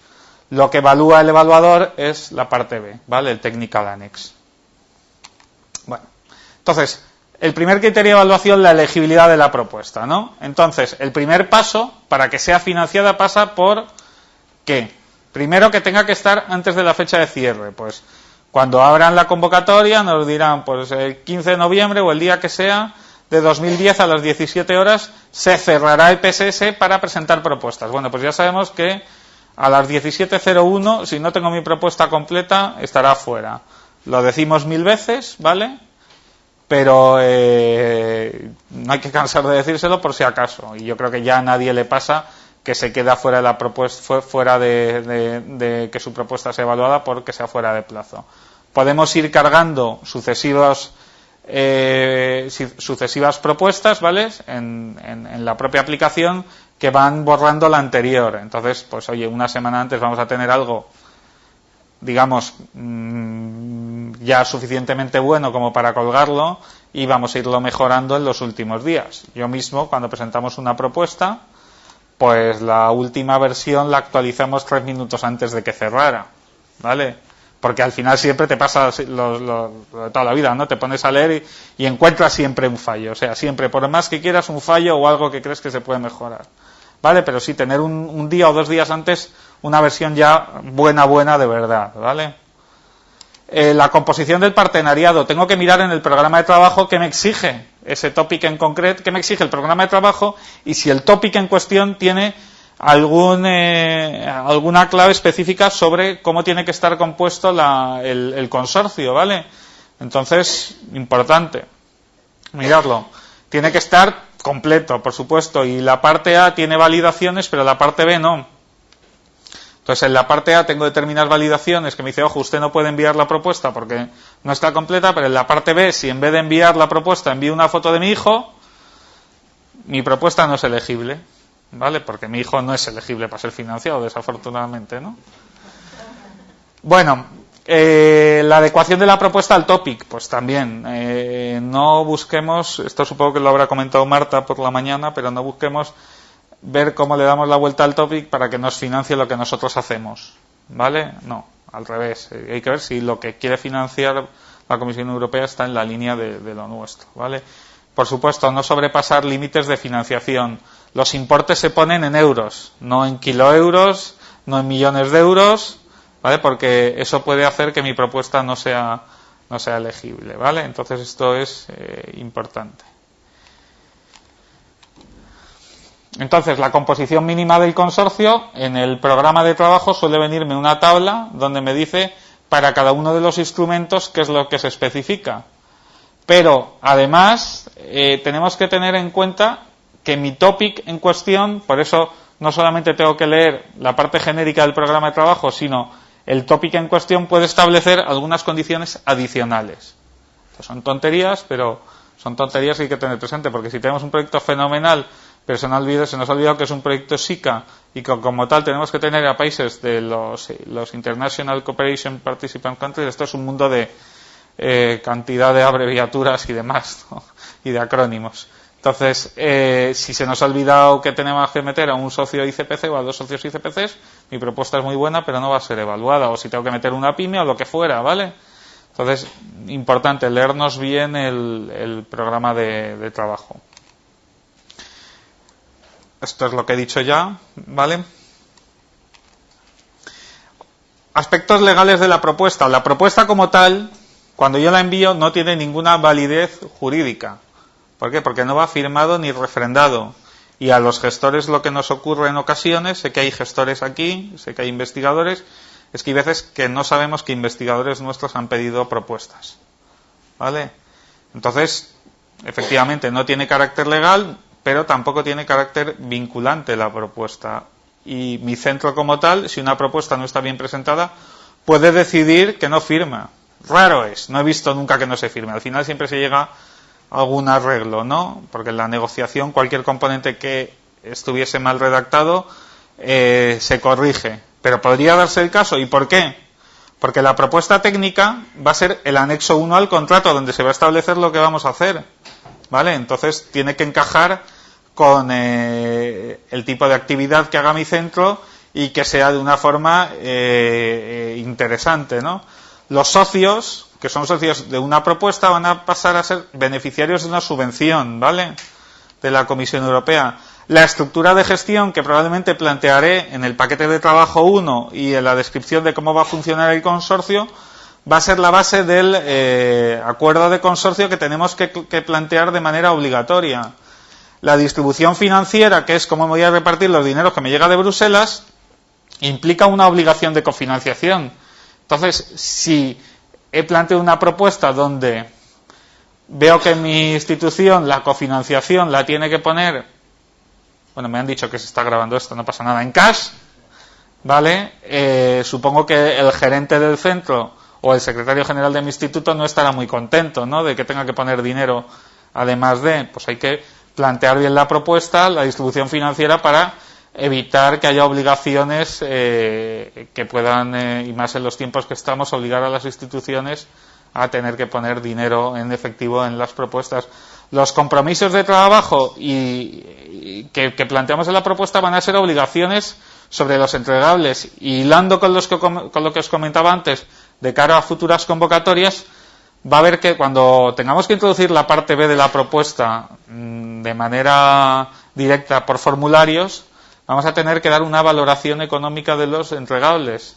Lo que evalúa el evaluador es la parte B, ¿vale?, el Technical Annex. Bueno, entonces, el primer criterio de evaluación, la elegibilidad de la propuesta, ¿no? Entonces, el primer paso para que sea financiada pasa por ¿qué? Primero, que tenga que estar antes de la fecha de cierre. Pues cuando abran la convocatoria nos dirán, pues el 15 de noviembre o el día que sea de 2010 a las 17 horas se cerrará el PSS para presentar propuestas. Bueno, pues ya sabemos que a las 17:01, si no tengo mi propuesta completa, estará fuera. Lo decimos 1000 veces, ¿vale?, pero no hay que cansar de decírselo por si acaso. Y yo creo que ya a nadie le pasa que se queda fuera de la propuesta, fuera de que su propuesta sea evaluada porque sea fuera de plazo. Podemos ir cargando sucesivas propuestas, ¿vale?, en la propia aplicación, que van borrando la anterior. Entonces, pues oye, una semana antes vamos a tener algo, digamos, ya suficientemente bueno como para colgarlo, y vamos a irlo mejorando en los últimos días. Yo mismo, cuando presentamos una propuesta, pues la última versión la actualizamos 3 minutos antes de que cerrara, ¿vale? Porque al final siempre te pasa toda la vida, ¿no? Te pones a leer y encuentras siempre un fallo. O sea, siempre, por más que quieras, un fallo o algo que crees que se puede mejorar, ¿vale? Pero sí tener un día o 2 días antes una versión ya buena de verdad, ¿vale? La composición del partenariado. Tengo que mirar en el programa de trabajo qué me exige ese topic en concreto, qué me exige el programa de trabajo, y si el topic en cuestión tiene alguna clave específica sobre cómo tiene que estar compuesto el consorcio, ¿vale? Entonces, importante mirarlo. Tiene que estar completo, por supuesto, y la parte A tiene validaciones, pero la parte B no. Entonces, en la parte A tengo determinadas validaciones que me dice, ojo, usted no puede enviar la propuesta porque no está completa, pero en la parte B, si en vez de enviar la propuesta envío una foto de mi hijo, mi propuesta no es elegible, ¿vale? Porque mi hijo no es elegible para ser financiado, desafortunadamente, ¿no? Bueno, la adecuación de la propuesta al topic, pues también, no busquemos, esto supongo que lo habrá comentado Marta por la mañana, pero no busquemos ver cómo le damos la vuelta al topic para que nos financie lo que nosotros hacemos, ¿vale? No, al revés. Hay que ver si lo que quiere financiar la Comisión Europea está en la línea de lo nuestro, ¿vale? Por supuesto, no sobrepasar límites de financiación. Los importes se ponen en euros, no en kiloeuros, no en millones de euros, ¿vale? Porque eso puede hacer que mi propuesta no sea elegible, ¿vale? Entonces esto es importante. Entonces, la composición mínima del consorcio, en el programa de trabajo suele venirme una tabla donde me dice para cada uno de los instrumentos qué es lo que se especifica. Pero, además, tenemos que tener en cuenta que mi topic en cuestión, por eso no solamente tengo que leer la parte genérica del programa de trabajo, sino el topic en cuestión puede establecer algunas condiciones adicionales. Estas son tonterías, pero son tonterías que hay que tener presente, porque si tenemos un proyecto fenomenal, pero se nos ha olvidado que es un proyecto SICA y que como tal tenemos que tener a países de los International Cooperation Participant Countries. Esto es un mundo de cantidad de abreviaturas y demás, ¿no? Y de acrónimos. Entonces, si se nos ha olvidado que tenemos que meter a un socio ICPC o a dos socios ICPCs, mi propuesta es muy buena, pero no va a ser evaluada. O si tengo que meter una pyme o lo que fuera, ¿vale? Entonces, importante leernos bien el programa de trabajo. Esto es lo que he dicho ya, ¿vale? Aspectos legales de la propuesta. La propuesta como tal, cuando yo la envío, no tiene ninguna validez jurídica. ¿Por qué? Porque no va firmado ni refrendado. Y a los gestores lo que nos ocurre en ocasiones, sé que hay gestores aquí, sé que hay investigadores, es que hay veces que no sabemos que investigadores nuestros han pedido propuestas, ¿vale? Entonces, efectivamente, no tiene carácter legal, pero tampoco tiene carácter vinculante la propuesta. Y mi centro como tal, si una propuesta no está bien presentada, puede decidir que no firma. Raro es, no he visto nunca que no se firme. Al final siempre se llega a algún arreglo, ¿no? Porque en la negociación cualquier componente que estuviese mal redactado se corrige. Pero podría darse el caso. ¿Y por qué? Porque la propuesta técnica va a ser el anexo 1 al contrato, donde se va a establecer lo que vamos a hacer, ¿vale? Entonces tiene que encajar con el tipo de actividad que haga mi centro y que sea de una forma interesante, ¿no? Los socios, que son socios de una propuesta, van a pasar a ser beneficiarios de una subvención, ¿vale? De la Comisión Europea. La estructura de gestión que probablemente plantearé en el paquete de trabajo 1 y en la descripción de cómo va a funcionar el consorcio va a ser la base del acuerdo de consorcio que tenemos que plantear de manera obligatoria. La distribución financiera, que es cómo voy a repartir los dineros que me llega de Bruselas, implica una obligación de cofinanciación. Entonces, si he planteado una propuesta donde veo que mi institución la cofinanciación la tiene que poner, bueno, me han dicho que se está grabando esto, no pasa nada, en cash, ¿vale? Supongo que el gerente del centro o el secretario general de mi instituto no estará muy contento, ¿no?, de que tenga que poner dinero además de, pues hay que plantear bien la propuesta, la distribución financiera para evitar que haya obligaciones que puedan, y más en los tiempos que estamos, obligar a las instituciones a tener que poner dinero en efectivo en las propuestas. Los compromisos de trabajo que planteamos en la propuesta van a ser obligaciones sobre los entregables, y hilando con lo que os comentaba antes de cara a futuras convocatorias, va a haber que cuando tengamos que introducir la parte B de la propuesta de manera directa por formularios, vamos a tener que dar una valoración económica de los entregables.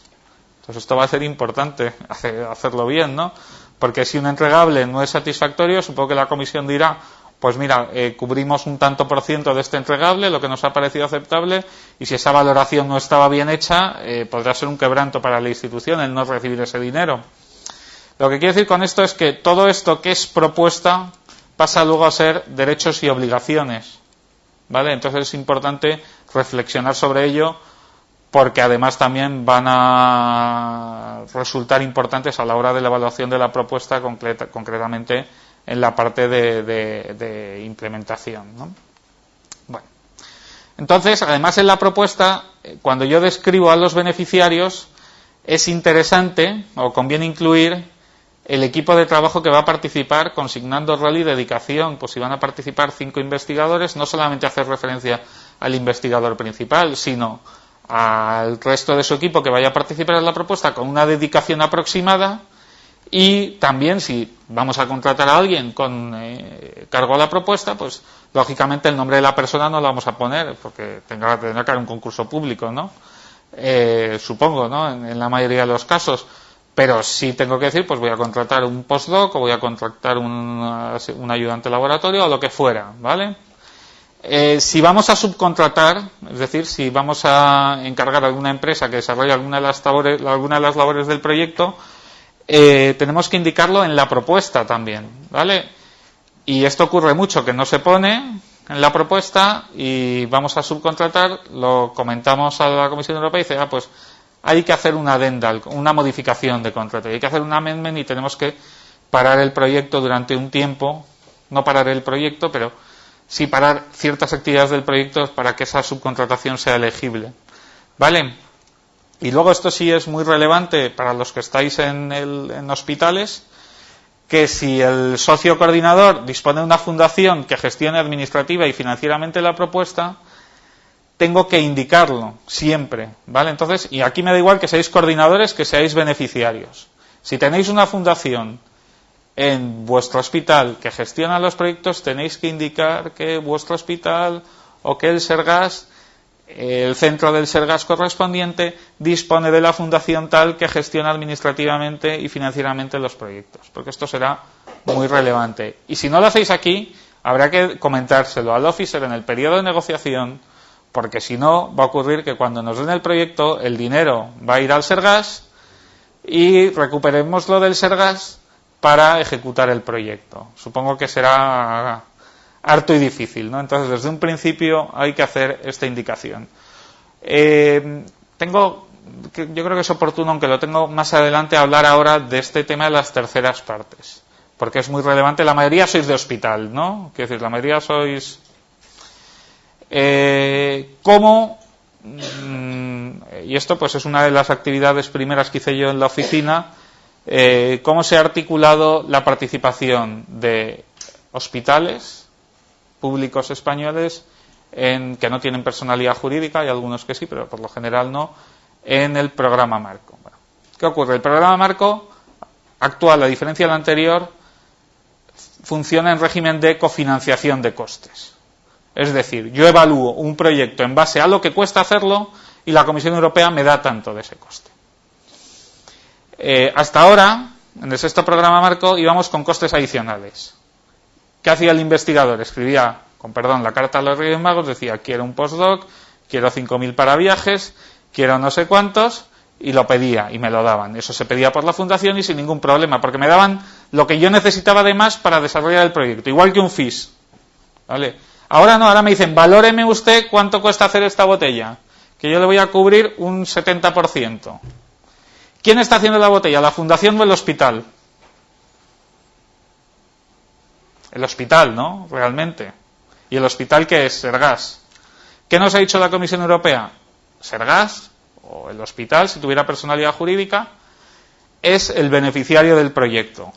Entonces esto va a ser importante hacerlo bien, ¿no? Porque si un entregable no es satisfactorio, supongo que la comisión dirá, pues mira, cubrimos un tanto por ciento de este entregable, lo que nos ha parecido aceptable, y si esa valoración no estaba bien hecha, podrá ser un quebranto para la institución el no recibir ese dinero. Lo que quiero decir con esto es que todo esto que es propuesta pasa luego a ser derechos y obligaciones, ¿vale? Entonces es importante reflexionar sobre ello, porque además también van a resultar importantes a la hora de la evaluación de la propuesta, concretamente en la parte de implementación, ¿no? Bueno, entonces, además en la propuesta, cuando yo describo a los beneficiarios, es interesante o conviene incluir el equipo de trabajo que va a participar, consignando rol y dedicación. Pues si van a participar 5 investigadores, no solamente hacer referencia al investigador principal, sino al resto de su equipo que vaya a participar en la propuesta con una dedicación aproximada, Y también, si vamos a contratar a alguien con cargo a la propuesta, pues lógicamente el nombre de la persona no lo vamos a poner, porque tendrá que haber un concurso público, ¿no? Supongo, ¿no? En la mayoría de los casos. Pero sí tengo que decir, pues voy a contratar un postdoc o voy a contratar un ayudante de laboratorio o lo que fuera, ¿vale? Si vamos a subcontratar, es decir, si vamos a encargar a alguna empresa que desarrolle alguna de las labores del proyecto, tenemos que indicarlo en la propuesta también, ¿vale? Y esto ocurre mucho, que no se pone en la propuesta y vamos a subcontratar, lo comentamos a la Comisión Europea y dice, pues hay que hacer una addendal, una modificación de contrato, hay que hacer un amendment y tenemos que parar el proyecto durante un tiempo, no parar el proyecto, pero sí parar ciertas actividades del proyecto para que esa subcontratación sea elegible, ¿vale? Y luego esto sí es muy relevante para los que estáis en hospitales, que si el socio coordinador dispone de una fundación que gestione administrativa y financieramente la propuesta, tengo que indicarlo siempre, ¿vale? Entonces, y aquí me da igual que seáis coordinadores que seáis beneficiarios. Si tenéis una fundación en vuestro hospital que gestiona los proyectos, tenéis que indicar que vuestro hospital o que el Sergas, el centro del Sergas correspondiente, dispone de la fundación tal que gestiona administrativamente y financieramente los proyectos, porque esto será muy relevante. Y si no lo hacéis aquí, habrá que comentárselo al officer en el periodo de negociación, porque si no va a ocurrir que cuando nos den el proyecto el dinero va a ir al Sergas y recuperemos lo del Sergas para ejecutar el proyecto. Supongo que será harto y difícil, ¿no? Entonces, desde un principio hay que hacer esta indicación. Yo creo que es oportuno, aunque lo tengo más adelante, hablar ahora de este tema de las terceras partes, porque es muy relevante. La mayoría sois de hospital, ¿no? Quiero decir, la mayoría sois... ¿Cómo? Y esto pues es una de las actividades primeras que hice yo en la oficina. ¿Cómo se ha articulado la participación de hospitales públicos españoles que no tienen personalidad jurídica, hay algunos que sí, pero por lo general no, en el programa Marco? Bueno, ¿qué ocurre? El programa Marco actual, a diferencia del anterior, funciona en régimen de cofinanciación de costes. Es decir, yo evalúo un proyecto en base a lo que cuesta hacerlo y la Comisión Europea me da tanto de ese coste. Hasta ahora, en el sexto programa Marco, íbamos con costes adicionales. ¿Qué hacía el investigador? Escribía, con perdón, la carta a los Reyes Magos, decía, quiero un postdoc, quiero 5.000 para viajes, quiero no sé cuántos, y lo pedía, y me lo daban. Eso se pedía por la fundación y sin ningún problema, porque me daban lo que yo necesitaba de más para desarrollar el proyecto, igual que un FIS, ¿vale? Ahora no, ahora me dicen, valóreme usted cuánto cuesta hacer esta botella, que yo le voy a cubrir un 70%. ¿Quién está haciendo la botella? ¿La fundación o el hospital? El hospital, ¿no? Realmente. ¿Y el hospital qué es? Sergas. ¿Qué nos ha dicho la Comisión Europea? Sergas, o el hospital, si tuviera personalidad jurídica, es el beneficiario del proyecto.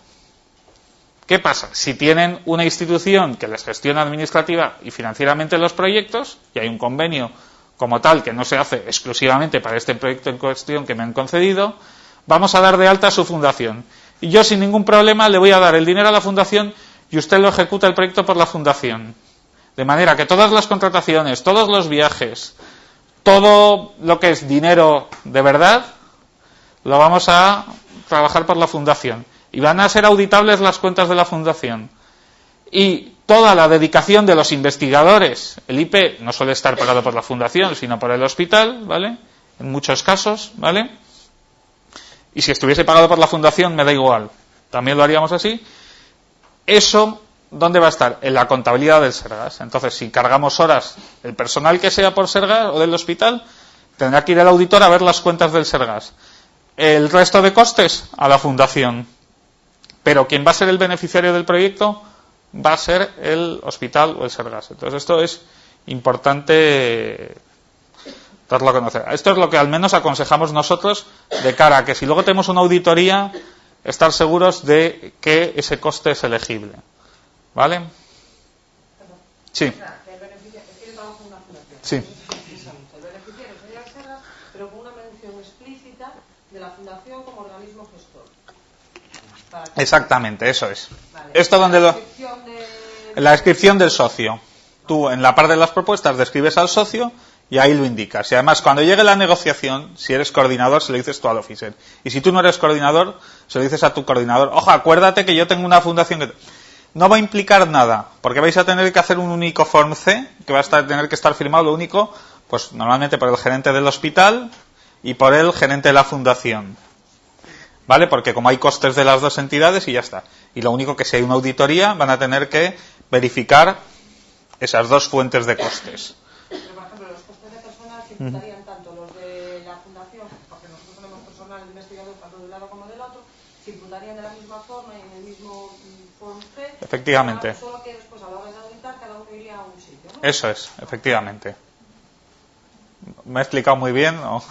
¿Qué pasa? Si tienen una institución que les gestiona administrativa y financieramente los proyectos, y hay un convenio como tal que no se hace exclusivamente para este proyecto en cuestión que me han concedido, vamos a dar de alta a su fundación. Y yo sin ningún problema le voy a dar el dinero a la fundación y usted lo ejecuta el proyecto por la fundación. De manera que todas las contrataciones, todos los viajes, todo lo que es dinero de verdad, lo vamos a trabajar por la fundación. Y van a ser auditables las cuentas de la fundación. Y toda la dedicación de los investigadores, el IP no suele estar pagado por la fundación, sino por el hospital, ¿vale? En muchos casos, ¿vale? Y si estuviese pagado por la fundación, me da igual. También lo haríamos así. Eso, ¿dónde va a estar? En la contabilidad del Sergas. Entonces, si cargamos horas, el personal que sea por Sergas o del hospital, tendrá que ir el auditor a ver las cuentas del Sergas. El resto de costes, a la fundación. Pero quien va a ser el beneficiario del proyecto va a ser el hospital o el Sergas. Entonces esto es importante darlo a conocer. Esto es lo que al menos aconsejamos nosotros de cara a que si luego tenemos una auditoría, estar seguros de que ese coste es elegible. ¿Vale? Sí. Sí. El beneficiario sería el Sergas, pero con una mención explícita de la fundación como organismo gestor. Exactamente, eso es. Vale. Esto donde lo... En la descripción del socio. Tú en la parte de las propuestas describes al socio y ahí lo indicas. Y además cuando llegue la negociación, si eres coordinador, se lo dices tú al officer. Y si tú no eres coordinador, se lo dices a tu coordinador. Ojo, acuérdate que yo tengo una fundación que... No va a implicar nada, porque vais a tener que hacer un único Form C, que va a tener que estar firmado lo único, pues normalmente por el gerente del hospital y por el gerente de la fundación. ¿Vale? Porque como hay costes de las dos entidades y ya está. Y lo único que si hay una auditoría van a tener que verificar esas dos fuentes de costes. Pero, por ejemplo, los costes de personal se imputarían tanto los de la fundación, porque nosotros tenemos personal investigador tanto de un lado como del otro, se imputarían de la misma forma y en el mismo Form C. Efectivamente. Solo que después a la hora de auditar cada uno iría a un sitio, ¿no? Eso es, efectivamente. ¿Me he explicado muy bien o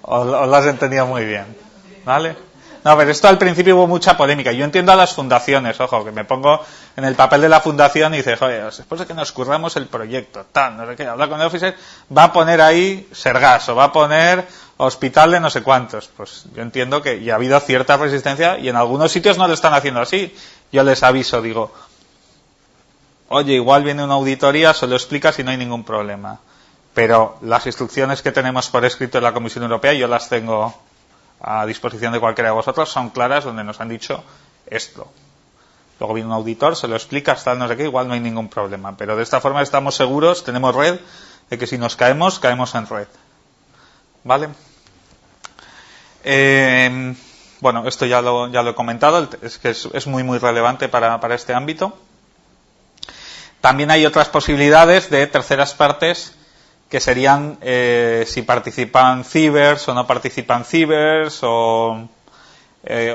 lo has entendido muy bien? ¿Vale? No, pero esto al principio hubo mucha polémica. Yo entiendo a las fundaciones, ojo, que me pongo en el papel de la fundación y dice, joder, después de que nos curramos el proyecto, tal, no sé qué, habla con el officer, va a poner ahí Sergas o va a poner hospital de no sé cuántos. Pues yo entiendo que ya ha habido cierta resistencia y en algunos sitios no lo están haciendo así. Yo les aviso, digo, oye, igual viene una auditoría, se lo explicas y no hay ningún problema. Pero las instrucciones que tenemos por escrito en la Comisión Europea, yo las tengo a disposición de cualquiera de vosotros, son claras donde nos han dicho esto. Luego viene un auditor, se lo explica, hasta no sé qué, igual no hay ningún problema. Pero de esta forma estamos seguros, tenemos red, de que si nos caemos, caemos en red. ¿Vale? Bueno, esto ya lo he comentado, es que es muy muy relevante para este ámbito. También hay otras posibilidades de terceras partes que serían si participan cibers o no participan cibers o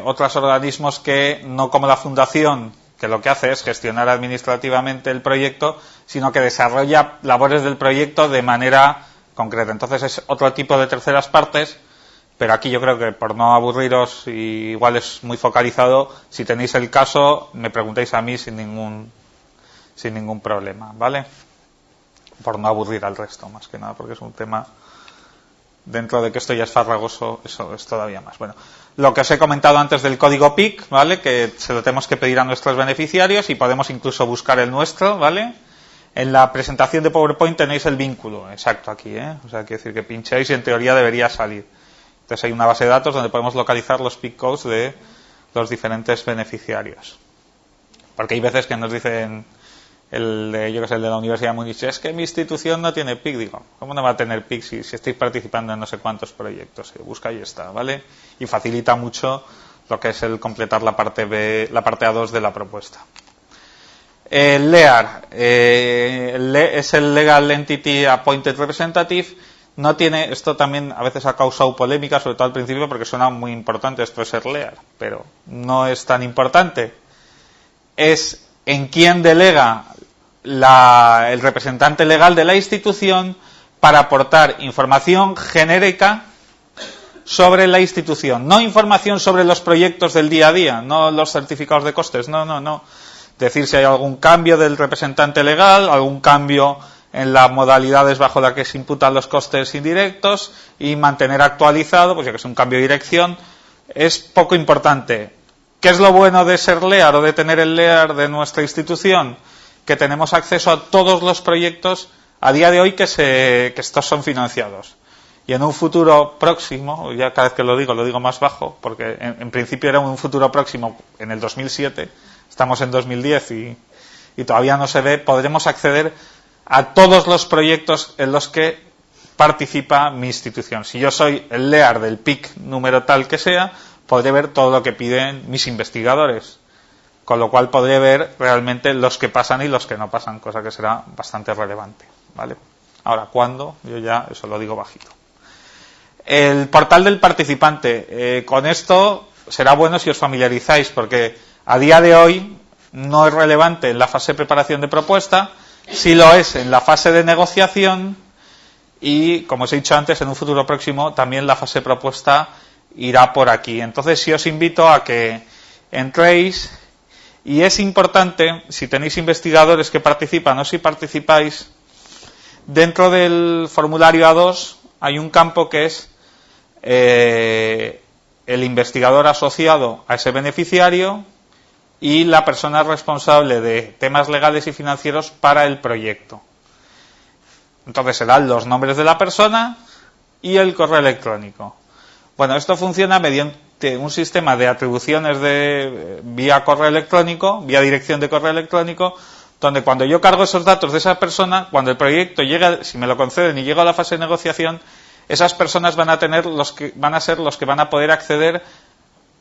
otros organismos que no como la fundación, que lo que hace es gestionar administrativamente el proyecto, sino que desarrolla labores del proyecto de manera concreta. Entonces es otro tipo de terceras partes, pero aquí yo creo que por no aburriros, y igual es muy focalizado, si tenéis el caso me preguntáis a mí sin ningún problema, ¿vale? Por no aburrir al resto, más que nada, porque es un tema, dentro de que esto ya es farragoso, eso es todavía más. Bueno, lo que os he comentado antes del código PIC, ¿vale? Que se lo tenemos que pedir a nuestros beneficiarios y podemos incluso buscar el nuestro, ¿vale? En la presentación de PowerPoint tenéis el vínculo, exacto aquí, ¿eh? O sea, quiere decir que pincháis y en teoría debería salir. Entonces hay una base de datos donde podemos localizar los PIC codes de los diferentes beneficiarios. Porque hay veces que nos dicen... el de la Universidad de Múnich, es que mi institución no tiene PIC. Digo, ¿cómo no va a tener PIC si estáis participando en no sé cuántos proyectos? Busca y está, ¿vale? Y facilita mucho lo que es el completar la parte B, la parte A2 de la propuesta. El LEAR es el Legal Entity Appointed Representative. No tiene, esto también a veces ha causado polémica, sobre todo al principio, porque suena muy importante esto de ser LEAR, pero no es tan importante. Es en quién delega el representante legal de la institución para aportar información genérica sobre la institución, no información sobre los proyectos del día a día, no los certificados de costes, no. Decir si hay algún cambio del representante legal, algún cambio en las modalidades bajo las que se imputan los costes indirectos y mantener actualizado, pues ya que es un cambio de dirección, es poco importante. ¿Qué es lo bueno de ser LEAR o de tener el LEAR de nuestra institución? Que tenemos acceso a todos los proyectos a día de hoy que estos son financiados. Y en un futuro próximo, ya cada vez que lo digo más bajo, porque en principio era un futuro próximo en el 2007, estamos en 2010 y todavía no se ve, podremos acceder a todos los proyectos en los que participa mi institución. Si yo soy el LEAR del PIC número tal que sea, podré ver todo lo que piden mis investigadores, con lo cual podré ver realmente los que pasan y los que no pasan, cosa que será bastante relevante, ¿vale? Ahora, ¿cuándo? Yo ya eso lo digo bajito. El portal del participante, con esto será bueno si os familiarizáis, porque a día de hoy no es relevante en la fase de preparación de propuesta, sí lo es en la fase de negociación y, como os he dicho antes, en un futuro próximo también la fase de propuesta irá por aquí. Entonces sí os invito a que entréis, y es importante, si tenéis investigadores que participan o si participáis, dentro del formulario A2 hay un campo que es el investigador asociado a ese beneficiario y la persona responsable de temas legales y financieros para el proyecto. Entonces se dan los nombres de la persona y el correo electrónico. Bueno, esto funciona mediante un sistema de atribuciones vía correo electrónico, vía dirección de correo electrónico, donde cuando yo cargo esos datos de esa persona, cuando el proyecto llega, si me lo conceden y llega a la fase de negociación, esas personas van a ser los que van a poder acceder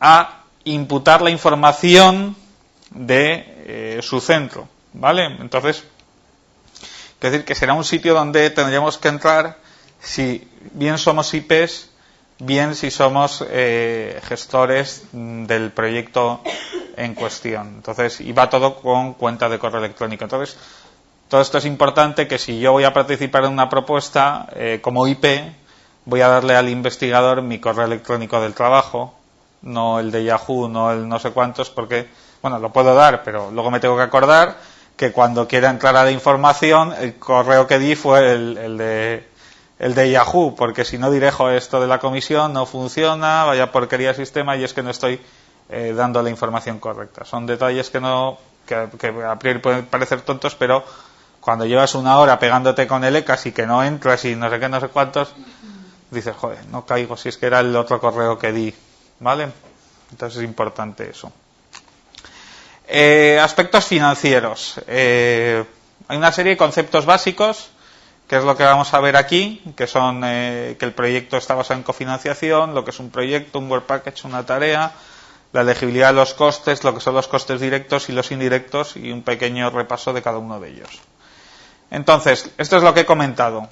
a imputar la información de su centro, ¿vale? Entonces, es decir, que será un sitio donde tendríamos que entrar si bien somos IPs, bien si somos gestores del proyecto en cuestión. Entonces, y va todo con cuenta de correo electrónico. Entonces, todo esto es importante, que si yo voy a participar en una propuesta como IP, voy a darle al investigador mi correo electrónico del trabajo, no el de Yahoo, no el no sé cuántos, porque, bueno, lo puedo dar, pero luego me tengo que acordar que cuando quiera entrar a la información, el correo que di fue el de Yahoo, porque si no dirijo esto de la comisión, no funciona, vaya porquería de sistema, y es que no estoy dando la información correcta. Son detalles que a priori pueden parecer tontos, pero cuando llevas una hora pegándote con el ECAS y que no entras y no sé qué, no sé cuántos, dices, joder, no caigo si es que era el otro correo que di, ¿vale? Entonces es importante eso. Aspectos financieros. Hay una serie de conceptos básicos, que es lo que vamos a ver aquí, que son que el proyecto está basado en cofinanciación, lo que es un proyecto, un work package, una tarea, la elegibilidad de los costes, lo que son los costes directos y los indirectos, y un pequeño repaso de cada uno de ellos. Entonces, esto es lo que he comentado.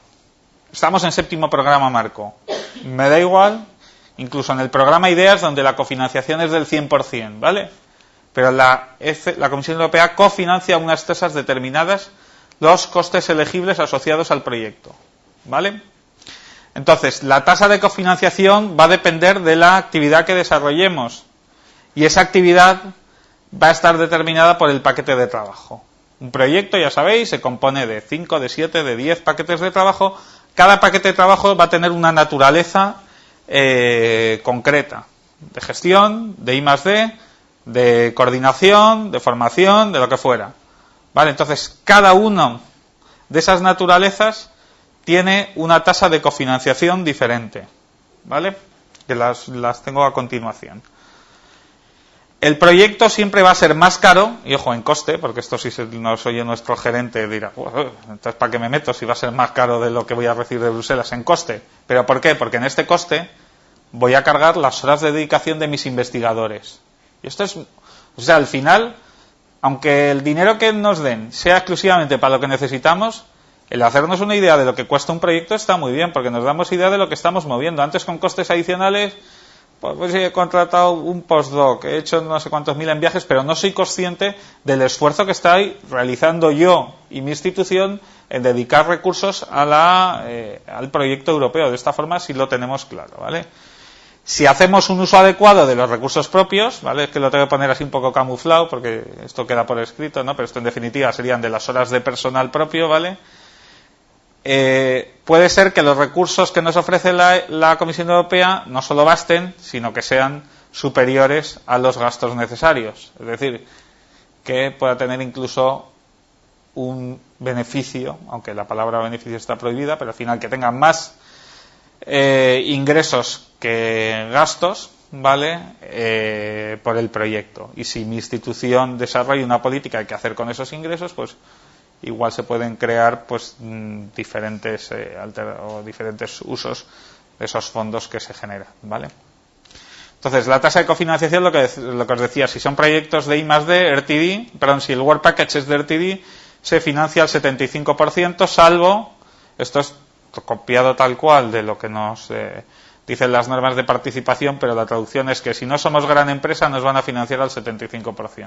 Estamos en 7º programa marco. Me da igual, incluso en el programa Ideas, donde la cofinanciación es del 100%, ¿vale? Pero la Comisión Europea cofinancia unas tasas determinadas los costes elegibles asociados al proyecto, ¿vale? Entonces, la tasa de cofinanciación va a depender de la actividad que desarrollemos, y esa actividad va a estar determinada por el paquete de trabajo. Un proyecto, ya sabéis, se compone de 5, de 7, de 10 paquetes de trabajo. Cada paquete de trabajo va a tener una naturaleza concreta, de gestión, de I+D, de coordinación, de formación, de lo que fuera. ¿Vale? Entonces, cada uno de esas naturalezas tiene una tasa de cofinanciación diferente, ¿vale? Que las tengo a continuación. El proyecto siempre va a ser más caro, y ojo, en coste, porque esto si nos oye nuestro gerente dirá, entonces ¿para qué me meto si va a ser más caro de lo que voy a recibir de Bruselas en coste? ¿Pero por qué? Porque en este coste voy a cargar las horas de dedicación de mis investigadores. Y esto es, o sea, al final, aunque el dinero que nos den sea exclusivamente para lo que necesitamos, el hacernos una idea de lo que cuesta un proyecto está muy bien, porque nos damos idea de lo que estamos moviendo. Antes, con costes adicionales, pues he contratado un postdoc, he hecho no sé cuántos mil en viajes, pero no soy consciente del esfuerzo que estoy realizando yo y mi institución en dedicar recursos al proyecto europeo. De esta forma sí lo tenemos claro, ¿vale? Si hacemos un uso adecuado de los recursos propios, ¿vale? Es que lo tengo que poner así un poco camuflado porque esto queda por escrito, ¿no? Pero esto en definitiva serían de las horas de personal propio, ¿vale? Puede ser que los recursos que nos ofrece la Comisión Europea no solo basten, sino que sean superiores a los gastos necesarios. Es decir, que pueda tener incluso un beneficio, aunque la palabra beneficio está prohibida, pero al final que tenga más ingresos que gastos, ¿vale? Por el proyecto. Y si mi institución desarrolla una política que hacer con esos ingresos, pues igual se pueden crear pues diferentes usos de esos fondos que se generan, ¿vale? Entonces, la tasa de cofinanciación, lo que os decía, si son proyectos de I+D, RTD, perdón, si el Work Package es de RTD, se financia al 75%, salvo, esto es copiado tal cual de lo que nos dicen las normas de participación, pero la traducción es que si no somos gran empresa nos van a financiar al 75%.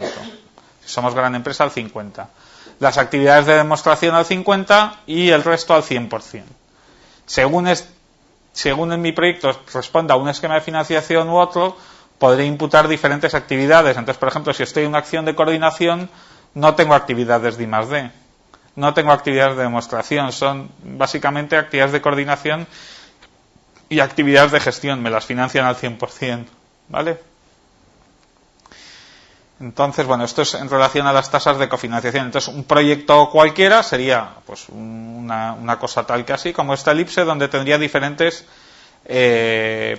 Si somos gran empresa, al 50%. Las actividades de demostración al 50% y el resto al 100%. Según en mi proyecto responda a un esquema de financiación u otro, podré imputar diferentes actividades. Entonces, por ejemplo, si estoy en una acción de coordinación, no tengo actividades de I+D. No tengo actividades de demostración. Son básicamente actividades de coordinación y actividades de gestión. Me las financian al 100%. ¿vale? Entonces, bueno, esto es en relación a las tasas de cofinanciación. Entonces, un proyecto cualquiera sería pues una cosa tal que así, como esta elipse, donde tendría diferentes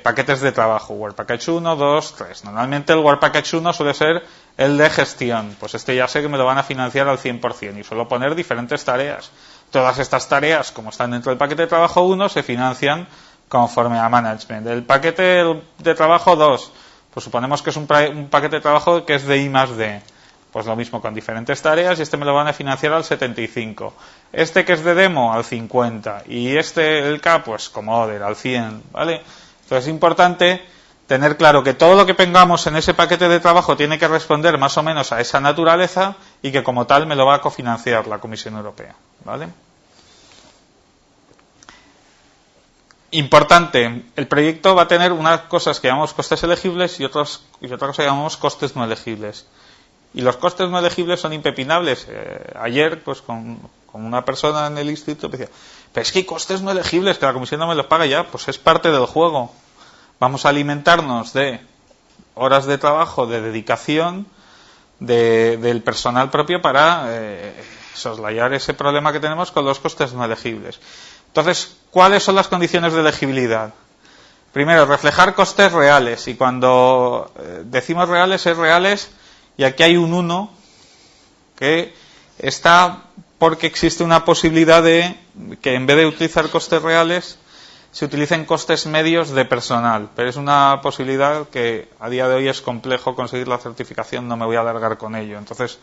paquetes de trabajo. Work Package 1, 2, 3. Normalmente el Work Package 1 suele ser el de gestión. Pues este ya sé que me lo van a financiar al 100% y suelo poner diferentes tareas. Todas estas tareas, como están dentro del paquete de trabajo 1, se financian conforme a management. El paquete de trabajo 2, pues suponemos que es un paquete de trabajo que es de I+D. Pues lo mismo con diferentes tareas y este me lo van a financiar al 75. Este que es de demo al 50 y el K pues como order al 100, ¿vale? Entonces es importante tener claro que todo lo que tengamos en ese paquete de trabajo tiene que responder más o menos a esa naturaleza y que como tal me lo va a cofinanciar la Comisión Europea, ¿vale? Importante, el proyecto va a tener unas cosas que llamamos costes elegibles y otra cosa que llamamos costes no elegibles. Y los costes no elegibles son impepinables. Ayer, pues con una persona en el instituto me decía, pero es que hay costes no elegibles que la comisión no me los paga ya. Pues es parte del juego. Vamos a alimentarnos de horas de trabajo, de dedicación del personal propio para soslayar ese problema que tenemos con los costes no elegibles. Entonces, ¿cuáles son las condiciones de elegibilidad? Primero, reflejar costes reales. Y cuando decimos reales, es reales. Y aquí hay un 1 que está porque existe una posibilidad de que en vez de utilizar costes reales se utilicen costes medios de personal. Pero es una posibilidad que a día de hoy es complejo conseguir la certificación, no me voy a alargar con ello. Entonces,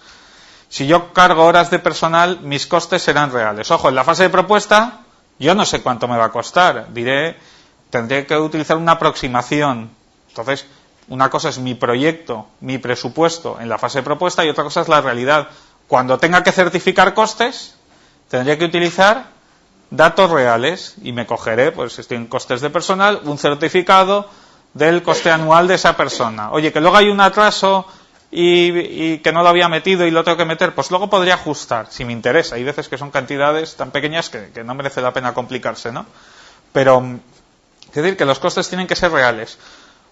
si yo cargo horas de personal, mis costes serán reales. Ojo, en la fase de propuesta yo no sé cuánto me va a costar. Tendré que utilizar una aproximación. Entonces, una cosa es mi proyecto, mi presupuesto en la fase de propuesta y otra cosa es la realidad. Cuando tenga que certificar costes, tendré que utilizar datos reales y me cogeré, pues si estoy en costes de personal, un certificado del coste anual de esa persona. Oye, que luego hay un atraso y que no lo había metido y lo tengo que meter, pues luego podría ajustar, si me interesa. Hay veces que son cantidades tan pequeñas que no merece la pena complicarse, ¿no? Pero, es decir, que los costes tienen que ser reales.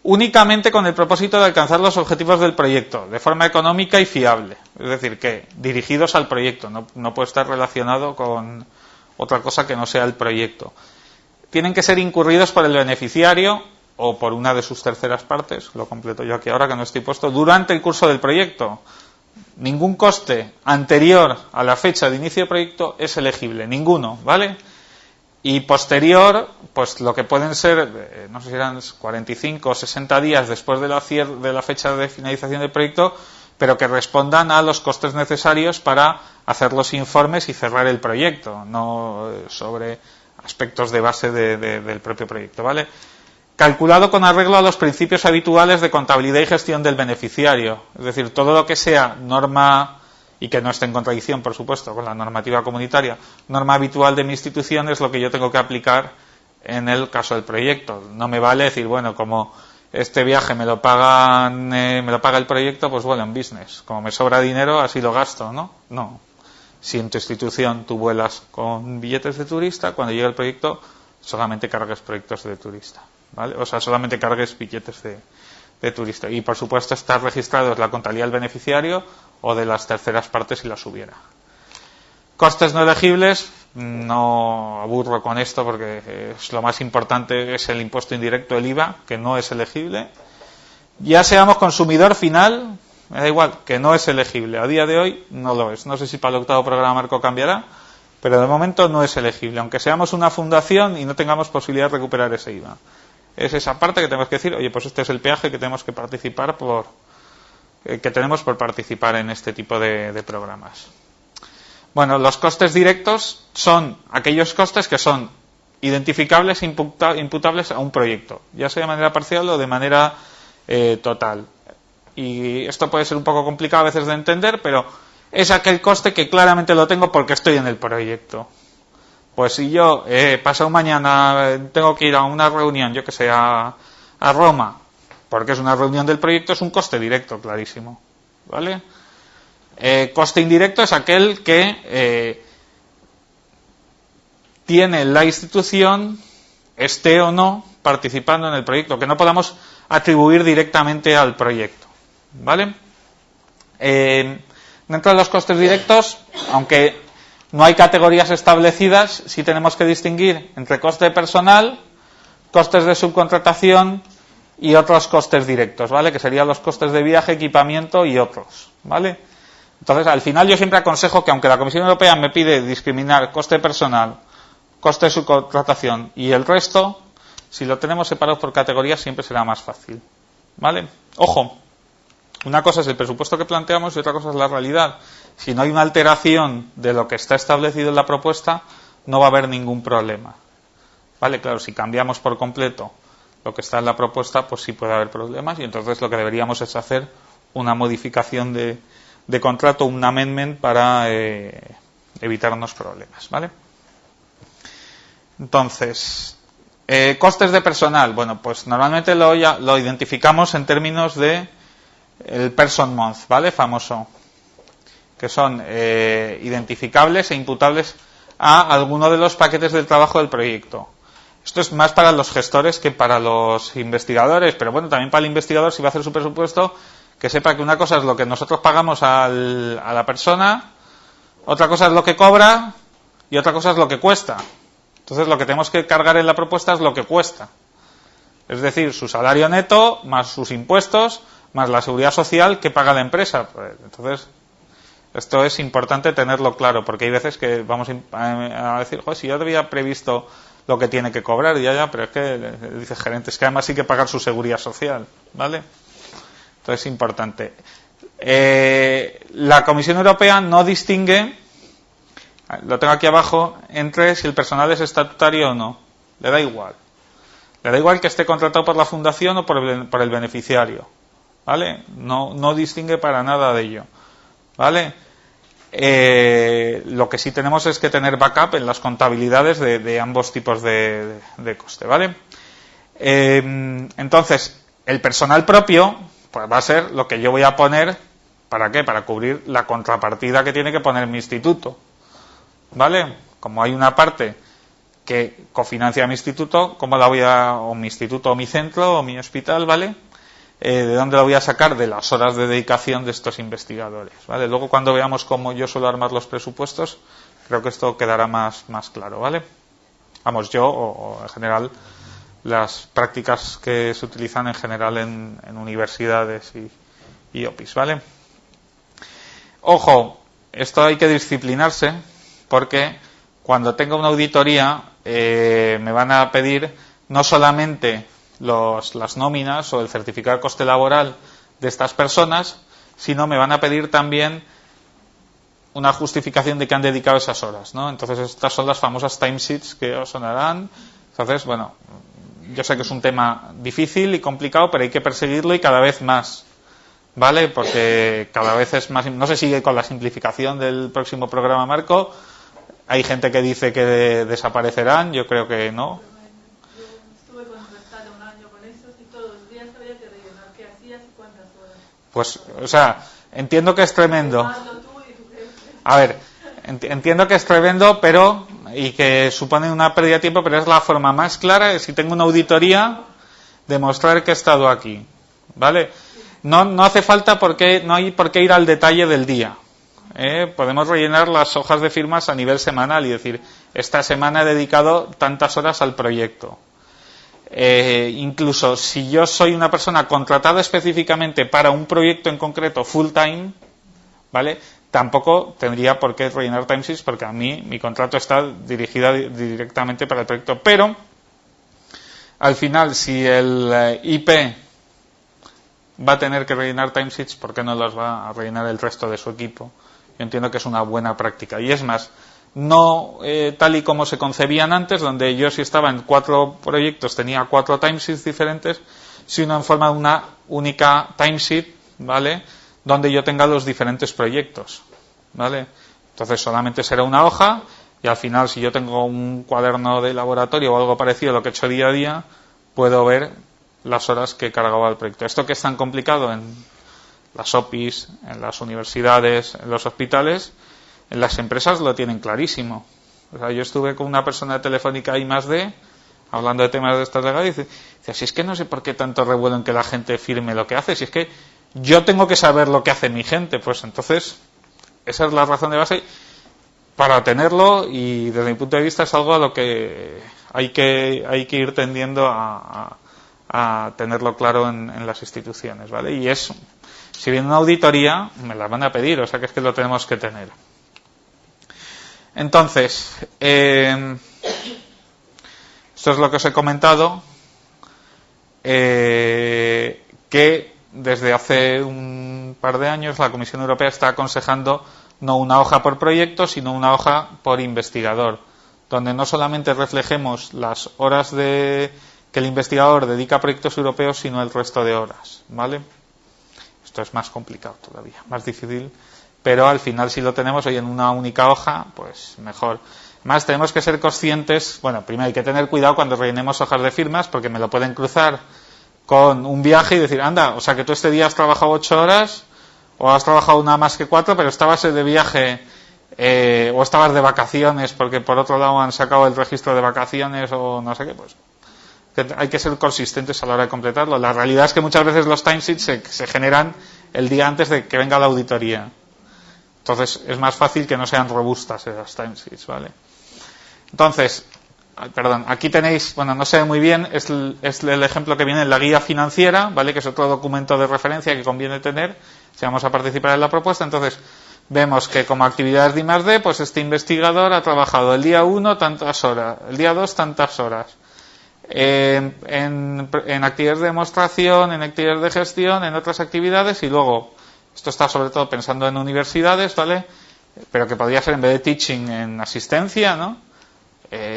Únicamente con el propósito de alcanzar los objetivos del proyecto, de forma económica y fiable. Es decir, que dirigidos al proyecto, no puede estar relacionado con otra cosa que no sea el proyecto. Tienen que ser incurridos por el beneficiario o por una de sus terceras partes, lo completo yo aquí ahora que no estoy puesto, durante el curso del proyecto. Ningún coste anterior a la fecha de inicio del proyecto es elegible, ninguno, ¿vale? Y posterior, pues lo que pueden ser, no sé si eran 45 o 60 días después de la fecha de finalización del proyecto, pero que respondan a los costes necesarios para hacer los informes y cerrar el proyecto, no sobre aspectos de base del propio proyecto, ¿vale? Calculado con arreglo a los principios habituales de contabilidad y gestión del beneficiario, es decir, todo lo que sea norma y que no esté en contradicción, por supuesto, con la normativa comunitaria, norma habitual de mi institución es lo que yo tengo que aplicar en el caso del proyecto. No me vale decir, bueno, como este viaje me lo paga el proyecto, pues bueno, en business. Como me sobra dinero, así lo gasto, ¿no? No. Si en tu institución tú vuelas con billetes de turista, cuando llegue el proyecto, solamente cargues proyectos de turista, ¿vale? O sea, solamente cargues billetes de turista. Y por supuesto estar registrado en la contabilidad del beneficiario o de las terceras partes si las hubiera. Costes no elegibles, no aburro con esto porque es lo más importante, es el impuesto indirecto, el IVA, que no es elegible. Ya seamos consumidor final, me da igual, que no es elegible. A día de hoy no lo es. No sé si para el octavo programa marco cambiará, pero de momento no es elegible, aunque seamos una fundación y no tengamos posibilidad de recuperar ese IVA. Es esa parte que tenemos que decir, oye, pues este es el peaje que tenemos que participar tenemos por participar en este tipo de programas. Bueno, los costes directos son aquellos costes que son identificables e imputables a un proyecto, ya sea de manera parcial o de manera total. Y esto puede ser un poco complicado a veces de entender, pero es aquel coste que claramente lo tengo porque estoy en el proyecto. Pues si yo pasado mañana tengo que ir a una reunión, yo que sé, a Roma, porque es una reunión del proyecto, es un coste directo, clarísimo, ¿vale? Coste indirecto es aquel que tiene la institución, esté o no participando en el proyecto, que no podamos atribuir directamente al proyecto, ¿vale? Dentro de los costes directos, aunque no hay categorías establecidas, sí tenemos que distinguir entre coste de personal, costes de subcontratación y otros costes directos, ¿vale? Que serían los costes de viaje, equipamiento y otros, ¿vale? Entonces, al final yo siempre aconsejo que, aunque la Comisión Europea me pide discriminar coste de personal, coste de subcontratación y el resto, si lo tenemos separado por categorías siempre será más fácil, ¿vale? Ojo, una cosa es el presupuesto que planteamos y otra cosa es la realidad. Si no hay una alteración de lo que está establecido en la propuesta, no va a haber ningún problema, ¿vale? Claro, si cambiamos por completo lo que está en la propuesta, pues sí puede haber problemas y entonces lo que deberíamos es hacer una modificación de contrato, un amendment para evitarnos problemas, ¿vale? Entonces, costes de personal. Bueno, pues normalmente lo identificamos en términos de el person month, ¿vale? Famoso, que son identificables e imputables a alguno de los paquetes del trabajo del proyecto. Esto es más para los gestores que para los investigadores, pero bueno, también para el investigador, si va a hacer su presupuesto, que sepa que una cosa es lo que nosotros pagamos a la persona, otra cosa es lo que cobra y otra cosa es lo que cuesta. Entonces lo que tenemos que cargar en la propuesta es lo que cuesta. Es decir, su salario neto más sus impuestos más la seguridad social que paga la empresa. Entonces, esto es importante tenerlo claro, porque hay veces que vamos a decir, joder, si yo había previsto lo que tiene que cobrar, ya, pero es que dice el gerente, es que además hay que pagar su seguridad social, ¿vale? Entonces es importante. La Comisión Europea no distingue, lo tengo aquí abajo, entre si el personal es estatutario o no. Le da igual. Le da igual que esté contratado por la fundación o por el beneficiario, ¿vale? No distingue para nada de ello, ¿vale? Lo que sí tenemos es que tener backup en las contabilidades de ambos tipos de coste, ¿vale? Entonces, el personal propio pues va a ser lo que yo voy a poner, ¿para qué? Para cubrir la contrapartida que tiene que poner mi instituto, ¿vale? Como hay una parte que cofinancia mi instituto, ¿cómo la voy o mi instituto o mi centro o mi hospital, ¿vale? ¿De dónde lo voy a sacar? De las horas de dedicación de estos investigadores, ¿vale? Luego, cuando veamos cómo yo suelo armar los presupuestos, creo que esto quedará más claro, ¿vale? Vamos, yo o en general las prácticas que se utilizan en general en universidades y OPIs, ¿vale? Ojo, esto hay que disciplinarse porque cuando tenga una auditoría me van a pedir no solamente las nóminas o el certificado de coste laboral de estas personas, sino me van a pedir también una justificación de que han dedicado esas horas, ¿no? Entonces estas son las famosas timesheets que os sonarán. Entonces, bueno, yo sé que es un tema difícil y complicado, pero hay que perseguirlo y cada vez más, ¿vale? Porque cada vez es más. No sé si con la simplificación del próximo programa marco hay gente que dice que desaparecerán, yo creo que no. Yo estuve contratado un año con esos y todos los días había que rellenar qué hacías y cuántas horas. Pues, o sea, entiendo que es tremendo. A ver, entiendo que es tremendo, pero y que supone una pérdida de tiempo, pero es la forma más clara, si tengo una auditoría, demostrar que he estado aquí, ¿vale? No hace falta no hay por qué ir al detalle del día. Podemos rellenar las hojas de firmas a nivel semanal y decir, esta semana he dedicado tantas horas al proyecto. Incluso si yo soy una persona contratada específicamente para un proyecto en concreto full time, ¿vale? Tampoco tendría por qué rellenar timesheets porque a mí mi contrato está dirigido directamente para el proyecto. Pero al final, si el IP va a tener que rellenar timesheets, ¿por qué no las va a rellenar el resto de su equipo? Yo entiendo que es una buena práctica. Y es más, no tal y como se concebían antes, donde yo si estaba en 4 proyectos tenía 4 timesheets diferentes, sino en forma de una única timesheet, ¿vale?, donde yo tenga los diferentes proyectos, ¿vale? Entonces solamente será una hoja y al final, si yo tengo un cuaderno de laboratorio o algo parecido a lo que he hecho día a día, puedo ver las horas que he cargado al proyecto. Esto que es tan complicado en las OPIs, en las universidades, en los hospitales, en las empresas lo tienen clarísimo. O sea, yo estuve con una persona de Telefónica I+D hablando de temas de estos legales, dice, si es que no sé por qué tanto revuelo en que la gente firme lo que hace, si es que yo tengo que saber lo que hace mi gente, pues entonces esa es la razón de base para tenerlo, y desde mi punto de vista es algo a lo que hay que ir tendiendo a tenerlo claro en las instituciones, ¿vale? Y es, si viene una auditoría, me la van a pedir, o sea que es que lo tenemos que tener. Entonces, esto es lo que os he comentado, que desde hace un par de años la Comisión Europea está aconsejando no una hoja por proyecto, sino una hoja por investigador, donde no solamente reflejemos las horas que el investigador dedica a proyectos europeos, sino el resto de horas, ¿vale? Esto es más complicado todavía, más difícil, pero al final si lo tenemos hoy en una única hoja, pues mejor. Más tenemos que ser conscientes, bueno, primero hay que tener cuidado cuando rellenemos hojas de firmas, porque me lo pueden cruzar con un viaje y decir, anda, o sea que tú este día has trabajado 8 horas, o has trabajado una más que 4, pero estabas de viaje, o estabas de vacaciones, porque por otro lado han sacado el registro de vacaciones, o no sé qué, pues que hay que ser consistentes a la hora de completarlo. La realidad es que muchas veces los timesheets se generan el día antes de que venga la auditoría. Entonces es más fácil que no sean robustas esas timesheets, ¿vale? Entonces, perdón, aquí tenéis, bueno, no se ve muy bien, es el ejemplo que viene en la guía financiera, ¿vale? Que es otro documento de referencia que conviene tener si vamos a participar en la propuesta. Entonces, vemos que como actividades de I+D, pues este investigador ha trabajado el día 1 tantas horas, el día 2 tantas horas, en actividades de demostración, en actividades de gestión, en otras actividades, y luego, esto está sobre todo pensando en universidades, ¿vale? Pero que podría ser en vez de teaching en asistencia, ¿no?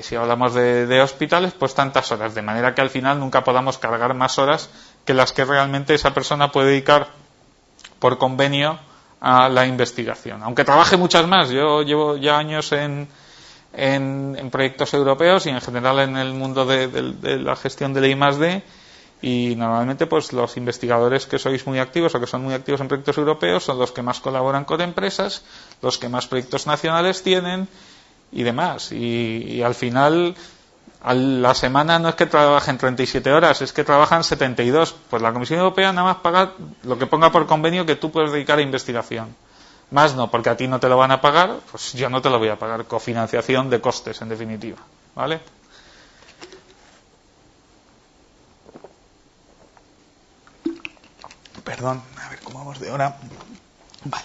Si hablamos de hospitales, pues tantas horas, de manera que al final nunca podamos cargar más horas que las que realmente esa persona puede dedicar por convenio a la investigación. Aunque trabaje muchas más, yo llevo ya años en proyectos europeos y en general en el mundo de la gestión de la I+D, y normalmente pues los investigadores que sois muy activos o que son muy activos en proyectos europeos son los que más colaboran con empresas, los que más proyectos nacionales tienen y demás, y al final a la semana no es que trabajen 37 horas, es que trabajan 72. Pues la Comisión Europea nada más paga lo que ponga por convenio que tú puedes dedicar a investigación. Más no, porque a ti no te lo van a pagar, pues yo no te lo voy a pagar. Cofinanciación de costes, en definitiva, ¿vale? Perdón, a ver cómo vamos de hora. Vale.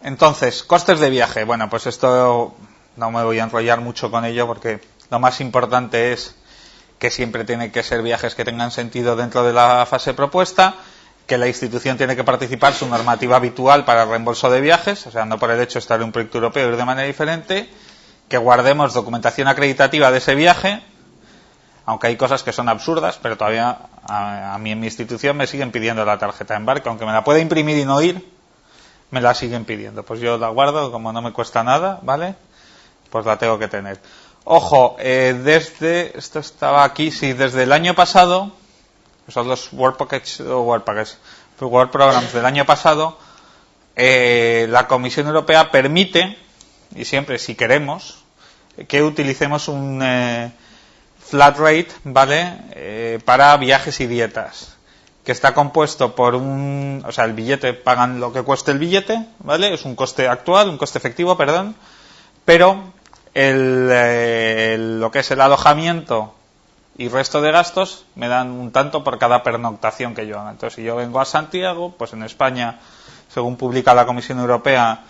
Entonces, costes de viaje. Bueno, pues esto no me voy a enrollar mucho con ello, porque lo más importante es que siempre tiene que ser viajes que tengan sentido dentro de la fase propuesta, que la institución tiene que participar su normativa habitual para el reembolso de viajes, o sea, no por el hecho de estar en un proyecto europeo ir de manera diferente, que guardemos documentación acreditativa de ese viaje, aunque hay cosas que son absurdas, pero todavía a mí en mi institución me siguen pidiendo la tarjeta de embarque, aunque me la pueda imprimir y no ir, me la siguen pidiendo. Pues yo la guardo, como no me cuesta nada, ¿vale? Pues la tengo que tener. Ojo, esto estaba aquí, sí, desde el año pasado, son los Work Programs del año pasado, la Comisión Europea permite, y siempre si queremos, que utilicemos un flat rate, ¿vale? Para viajes y dietas, que está compuesto por o sea, el billete, pagan lo que cueste el billete, ¿vale? Es un coste actual, un coste efectivo, perdón, pero lo que es el alojamiento y resto de gastos me dan un tanto por cada pernoctación que yo haga. Entonces, si yo vengo a Santiago, pues en España, según publica la Comisión Europea,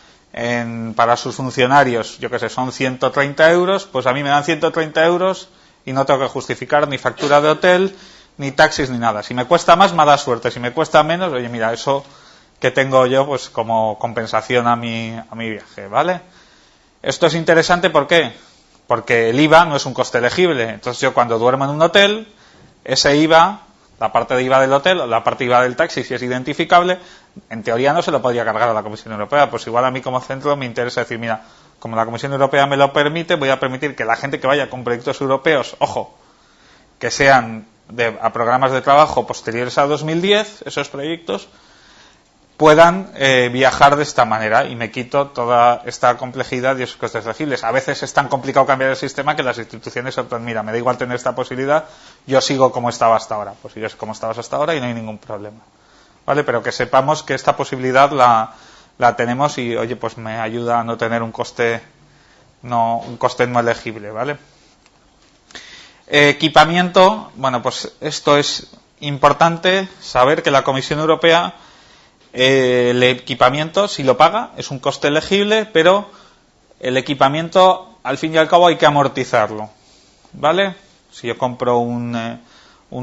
para sus funcionarios, yo que sé, son 130 euros, pues a mí me dan 130 euros y no tengo que justificar ni factura de hotel, ni taxis, ni nada. Si me cuesta más, mala suerte. Si me cuesta menos, oye, mira, eso que tengo yo, pues como compensación a mi viaje, ¿vale? Esto es interesante, ¿por qué? Porque el IVA no es un coste elegible. Entonces yo cuando duermo en un hotel, ese IVA, la parte de IVA del hotel o la parte de IVA del taxi, si es identificable, en teoría no se lo podría cargar a la Comisión Europea. Pues igual a mí como centro me interesa decir, mira, como la Comisión Europea me lo permite, voy a permitir que la gente que vaya con proyectos europeos, ojo, que sean a programas de trabajo posteriores a 2010, esos proyectos, puedan viajar de esta manera y me quito toda esta complejidad y esos costes elegibles. A veces es tan complicado cambiar el sistema que las instituciones optan, mira, me da igual tener esta posibilidad, yo sigo como estaba hasta ahora. Pues sigues como estabas hasta ahora y no hay ningún problema. ¿Vale? Pero que sepamos que esta posibilidad la tenemos y, oye, pues me ayuda a no tener un coste no elegible, ¿vale? Equipamiento, bueno, pues esto es importante saber que la Comisión Europea el equipamiento, si lo paga, es un coste elegible, pero el equipamiento, al fin y al cabo, hay que amortizarlo, ¿vale? Si yo compro un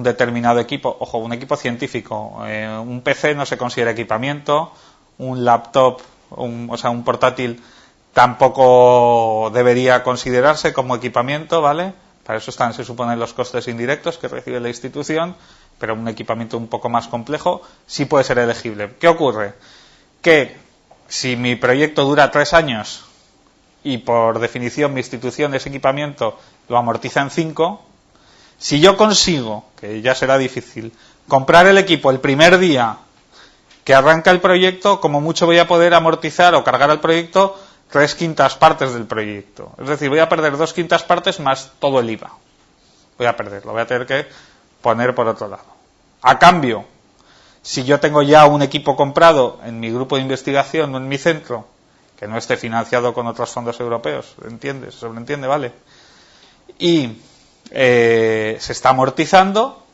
determinado equipo, ojo, un equipo científico, un PC no se considera equipamiento, un laptop, o sea, un portátil tampoco debería considerarse como equipamiento, ¿vale? Para eso están, se suponen, los costes indirectos que recibe la institución, pero un equipamiento un poco más complejo sí puede ser elegible. ¿Qué ocurre? Que si mi proyecto dura 3 años y por definición mi institución ese equipamiento lo amortiza en 5, si yo consigo, que ya será difícil, comprar el equipo el primer día que arranca el proyecto, como mucho voy a poder amortizar o cargar al proyecto 3/5 partes del proyecto. Es decir, voy a perder 2/5 partes más todo el IVA. Voy a perderlo, voy a tener que poner por otro lado. A cambio, si yo tengo ya un equipo comprado en mi grupo de investigación o en mi centro, que no esté financiado con otros fondos europeos, ¿entiendes? ¿Se sobreentiende? ¿Vale? Y se está amortizando,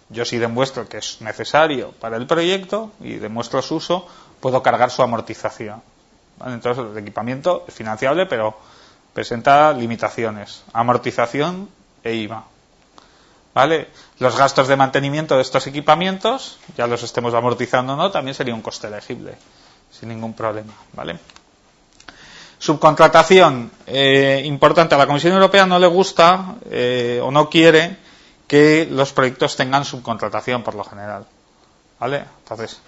yo si demuestro que es necesario para el proyecto y demuestro su uso, puedo cargar su amortización. ¿Vale? Entonces el equipamiento es financiable, pero presenta limitaciones. Amortización e IVA. ¿Vale? Los gastos de mantenimiento de estos equipamientos, ya los estemos amortizando o no, también sería un coste elegible, sin ningún problema. ¿Vale? Subcontratación, importante. A la Comisión Europea no le gusta o no quiere que los proyectos tengan subcontratación por lo general. ¿Vale? Entonces,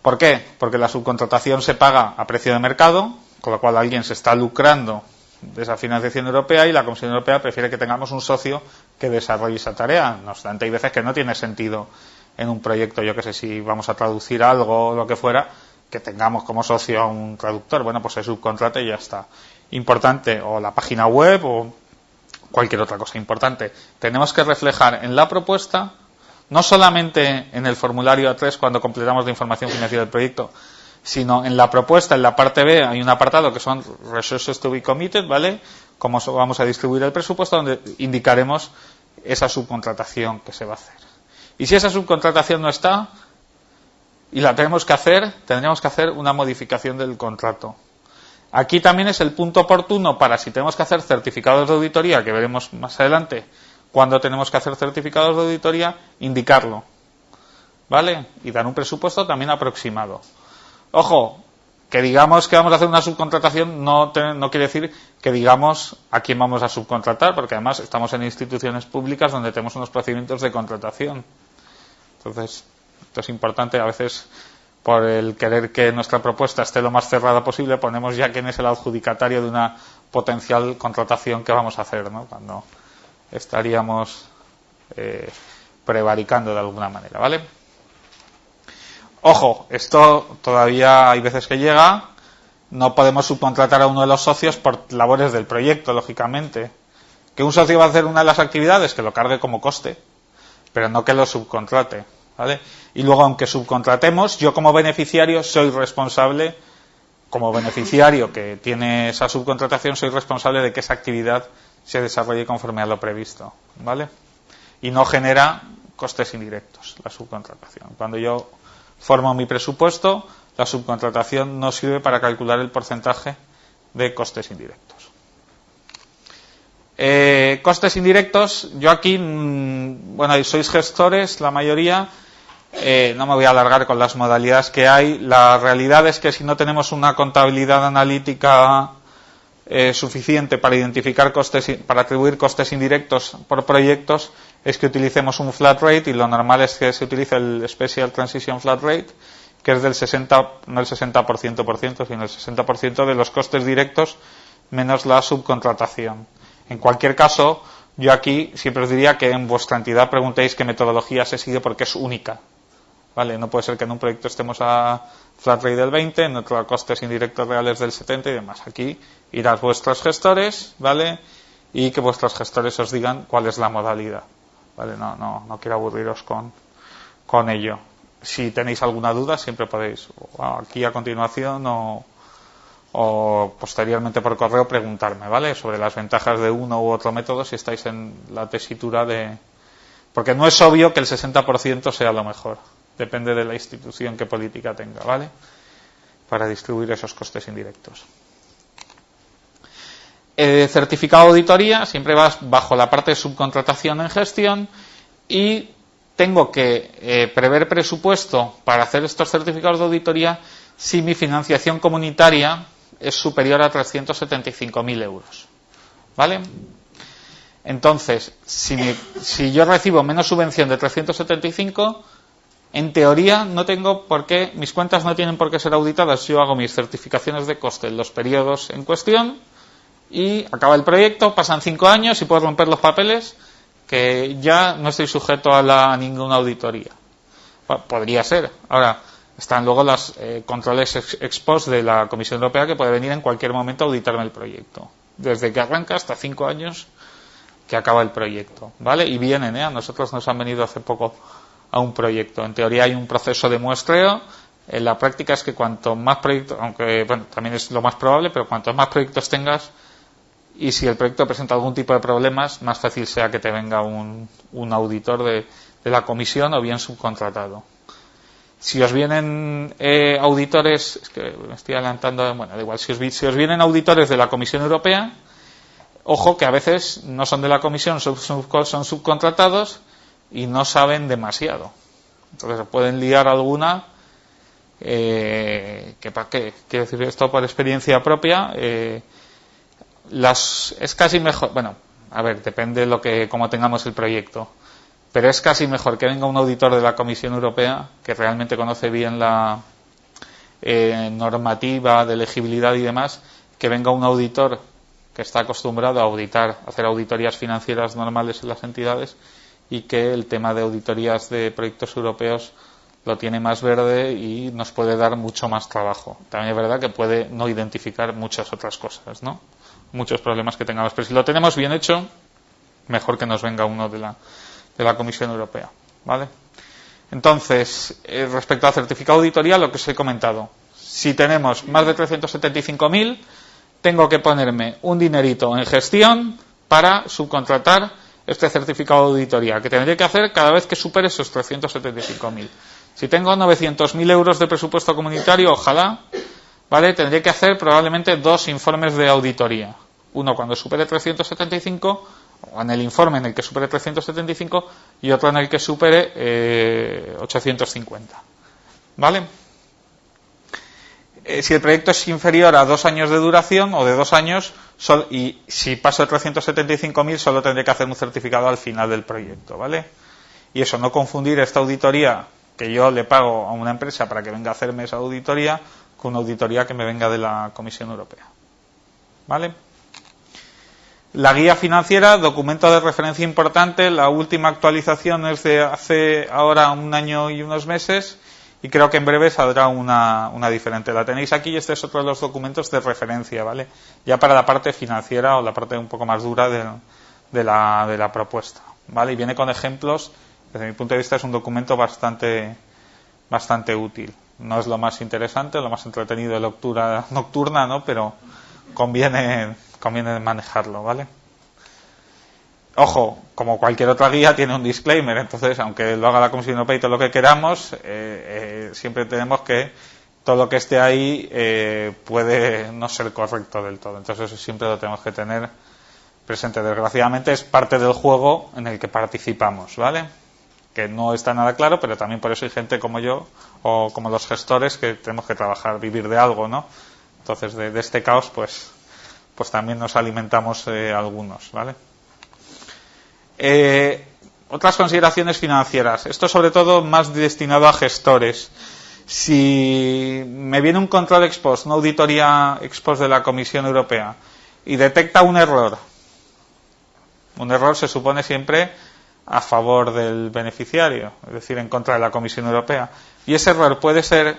¿por qué? Porque la subcontratación se paga a precio de mercado, con lo cual alguien se está lucrando de esa financiación europea y la Comisión Europea prefiere que tengamos un socio que desarrolle esa tarea. No obstante, hay veces que no tiene sentido en un proyecto, yo que sé, si vamos a traducir algo o lo que fuera, que tengamos como socio a un traductor. Bueno, pues se subcontrata y ya está. Importante, o la página web o cualquier otra cosa importante. Tenemos que reflejar en la propuesta, no solamente en el formulario A3 cuando completamos la información financiera del proyecto, sino en la propuesta, en la parte B, hay un apartado que son Resources to be committed, ¿vale? Cómo vamos a distribuir el presupuesto, donde indicaremos esa subcontratación que se va a hacer. Y si esa subcontratación no está, y la tenemos que hacer, tendríamos que hacer una modificación del contrato. Aquí también es el punto oportuno para, si tenemos que hacer certificados de auditoría, que veremos más adelante, cuando tenemos que hacer certificados de auditoría, indicarlo, ¿vale? Y dar un presupuesto también aproximado. Ojo, que digamos que vamos a hacer una subcontratación no quiere decir que digamos a quién vamos a subcontratar, porque además estamos en instituciones públicas donde tenemos unos procedimientos de contratación. Entonces, esto es importante. A veces, por el querer que nuestra propuesta esté lo más cerrada posible, ponemos ya quién es el adjudicatario de una potencial contratación que vamos a hacer, ¿no? Cuando estaríamos prevaricando de alguna manera, ¿vale? Ojo, esto todavía hay veces que llega, no podemos subcontratar a uno de los socios por labores del proyecto, lógicamente. Que un socio va a hacer una de las actividades, que lo cargue como coste, pero no que lo subcontrate, ¿vale? Y luego, aunque subcontratemos, yo como beneficiario soy responsable, como beneficiario que tiene esa subcontratación, soy responsable de que esa actividad se desarrolle conforme a lo previsto, ¿vale? Y no genera costes indirectos la subcontratación. Cuando yo formo mi presupuesto, la subcontratación no sirve para calcular el porcentaje de costes indirectos. Costes indirectos, yo aquí, bueno, sois gestores, la mayoría, no me voy a alargar con las modalidades que hay. La realidad es que si no tenemos una contabilidad analítica suficiente para identificar costes, para atribuir costes indirectos por proyectos, es que utilicemos un flat rate, y lo normal es que se utilice el Special Transition Flat Rate, que es del 60, no el 60%, sino el 60% de los costes directos menos la subcontratación. En cualquier caso, yo aquí siempre os diría que en vuestra entidad preguntéis qué metodología se sigue, porque es única. ¿vale? No puede ser que en un proyecto estemos a flat rate del 20, en otro a costes indirectos reales del 70 y demás. Aquí irás vuestros gestores, ¿vale? Y que vuestros gestores os digan cuál es la modalidad, ¿vale? No quiero aburriros con ello. Si tenéis alguna duda, siempre podéis, aquí a continuación o posteriormente por correo, preguntarme, ¿vale? Sobre las ventajas de uno u otro método si estáis en la tesitura de... Porque no es obvio que el 60% sea lo mejor. Depende de la institución que política tenga, ¿vale? Para distribuir esos costes indirectos. Certificado de auditoría, siempre vas bajo la parte de subcontratación en gestión y tengo que prever presupuesto para hacer estos certificados de auditoría si mi financiación comunitaria es superior a 375.000 euros. ¿Vale? Entonces, si yo recibo menos subvención de 375, en teoría no tengo por qué, mis cuentas no tienen por qué ser auditadas. Yo hago mis certificaciones de coste en los periodos en cuestión y acaba el proyecto, pasan 5 años y puedo romper los papeles que ya no estoy sujeto a ninguna auditoría. Bueno, podría ser. Ahora, están luego los controles ex post de la Comisión Europea que puede venir en cualquier momento a auditarme el proyecto. Desde que arranca hasta 5 años que acaba el proyecto, ¿vale? Y vienen, a nosotros nos han venido hace poco a un proyecto. En teoría hay un proceso de muestreo. En la práctica es que cuanto más proyectos, aunque bueno, también es lo más probable, pero cuanto más proyectos tengas y si el proyecto presenta algún tipo de problemas, más fácil sea que te venga un auditor de la comisión o bien subcontratado. Si os vienen auditores, es que me estoy adelantando, bueno, da igual, si os vienen auditores de la Comisión Europea, ojo que a veces no son de la Comisión, son subcontratados y no saben demasiado. Entonces pueden liar alguna que para qué. Quiero decir esto por experiencia propia. Es casi mejor, bueno, a ver, depende de cómo tengamos el proyecto, pero es casi mejor que venga un auditor de la Comisión Europea que realmente conoce bien la normativa de elegibilidad y demás, que venga un auditor que está acostumbrado a auditar, hacer auditorías financieras normales en las entidades y que el tema de auditorías de proyectos europeos lo tiene más verde y nos puede dar mucho más trabajo. También es verdad que puede no identificar muchas otras cosas, ¿no? Muchos problemas que tengamos, pero si lo tenemos bien hecho, mejor que nos venga uno de la Comisión Europea, ¿vale? Entonces, respecto al certificado de auditoría, lo que os he comentado, si tenemos más de 375.000, tengo que ponerme un dinerito en gestión para subcontratar este certificado de auditoría, que tendré que hacer cada vez que supere esos 375.000. Si tengo 900.000 euros de presupuesto comunitario, ojalá, ¿vale? Tendré que hacer probablemente 2 informes de auditoría. Uno cuando supere 375, o en el informe en el que supere 375, y otro en el que supere 850. ¿Vale? Si el proyecto es inferior a 2 años de duración, o de 2 años, y si paso de 375.000, solo tendré que hacer un certificado al final del proyecto, ¿vale? Y eso, no confundir esta auditoría que yo le pago a una empresa para que venga a hacerme esa auditoría con una auditoría que me venga de la Comisión Europea. ¿Vale? La guía financiera, documento de referencia importante. La última actualización es de hace ahora 1 año y unos meses y creo que en breve saldrá una diferente. La tenéis aquí y este es otro de los documentos de referencia, ¿vale? Ya para la parte financiera o la parte un poco más dura de la propuesta, ¿vale? Y viene con ejemplos. Desde mi punto de vista es un documento bastante útil. No es lo más interesante, lo más entretenido de lectura nocturna, ¿no? Pero conviene manejarlo, ¿vale? Ojo, como cualquier otra guía tiene un disclaimer, entonces aunque lo haga la Comisión Europea y todo lo que queramos, siempre tenemos que todo lo que esté ahí puede no ser correcto del todo. Entonces eso siempre lo tenemos que tener presente. Desgraciadamente es parte del juego en el que participamos, ¿vale? Que no está nada claro, pero también por eso hay gente como yo o como los gestores que tenemos que trabajar, vivir de algo, ¿no? Entonces de este caos pues también nos alimentamos algunos, ¿vale? Otras consideraciones financieras. Esto sobre todo más destinado a gestores. Si me viene un control ex post, una auditoría ex post de la Comisión Europea y detecta un error se supone siempre a favor del beneficiario, es decir, en contra de la Comisión Europea. Y ese error puede ser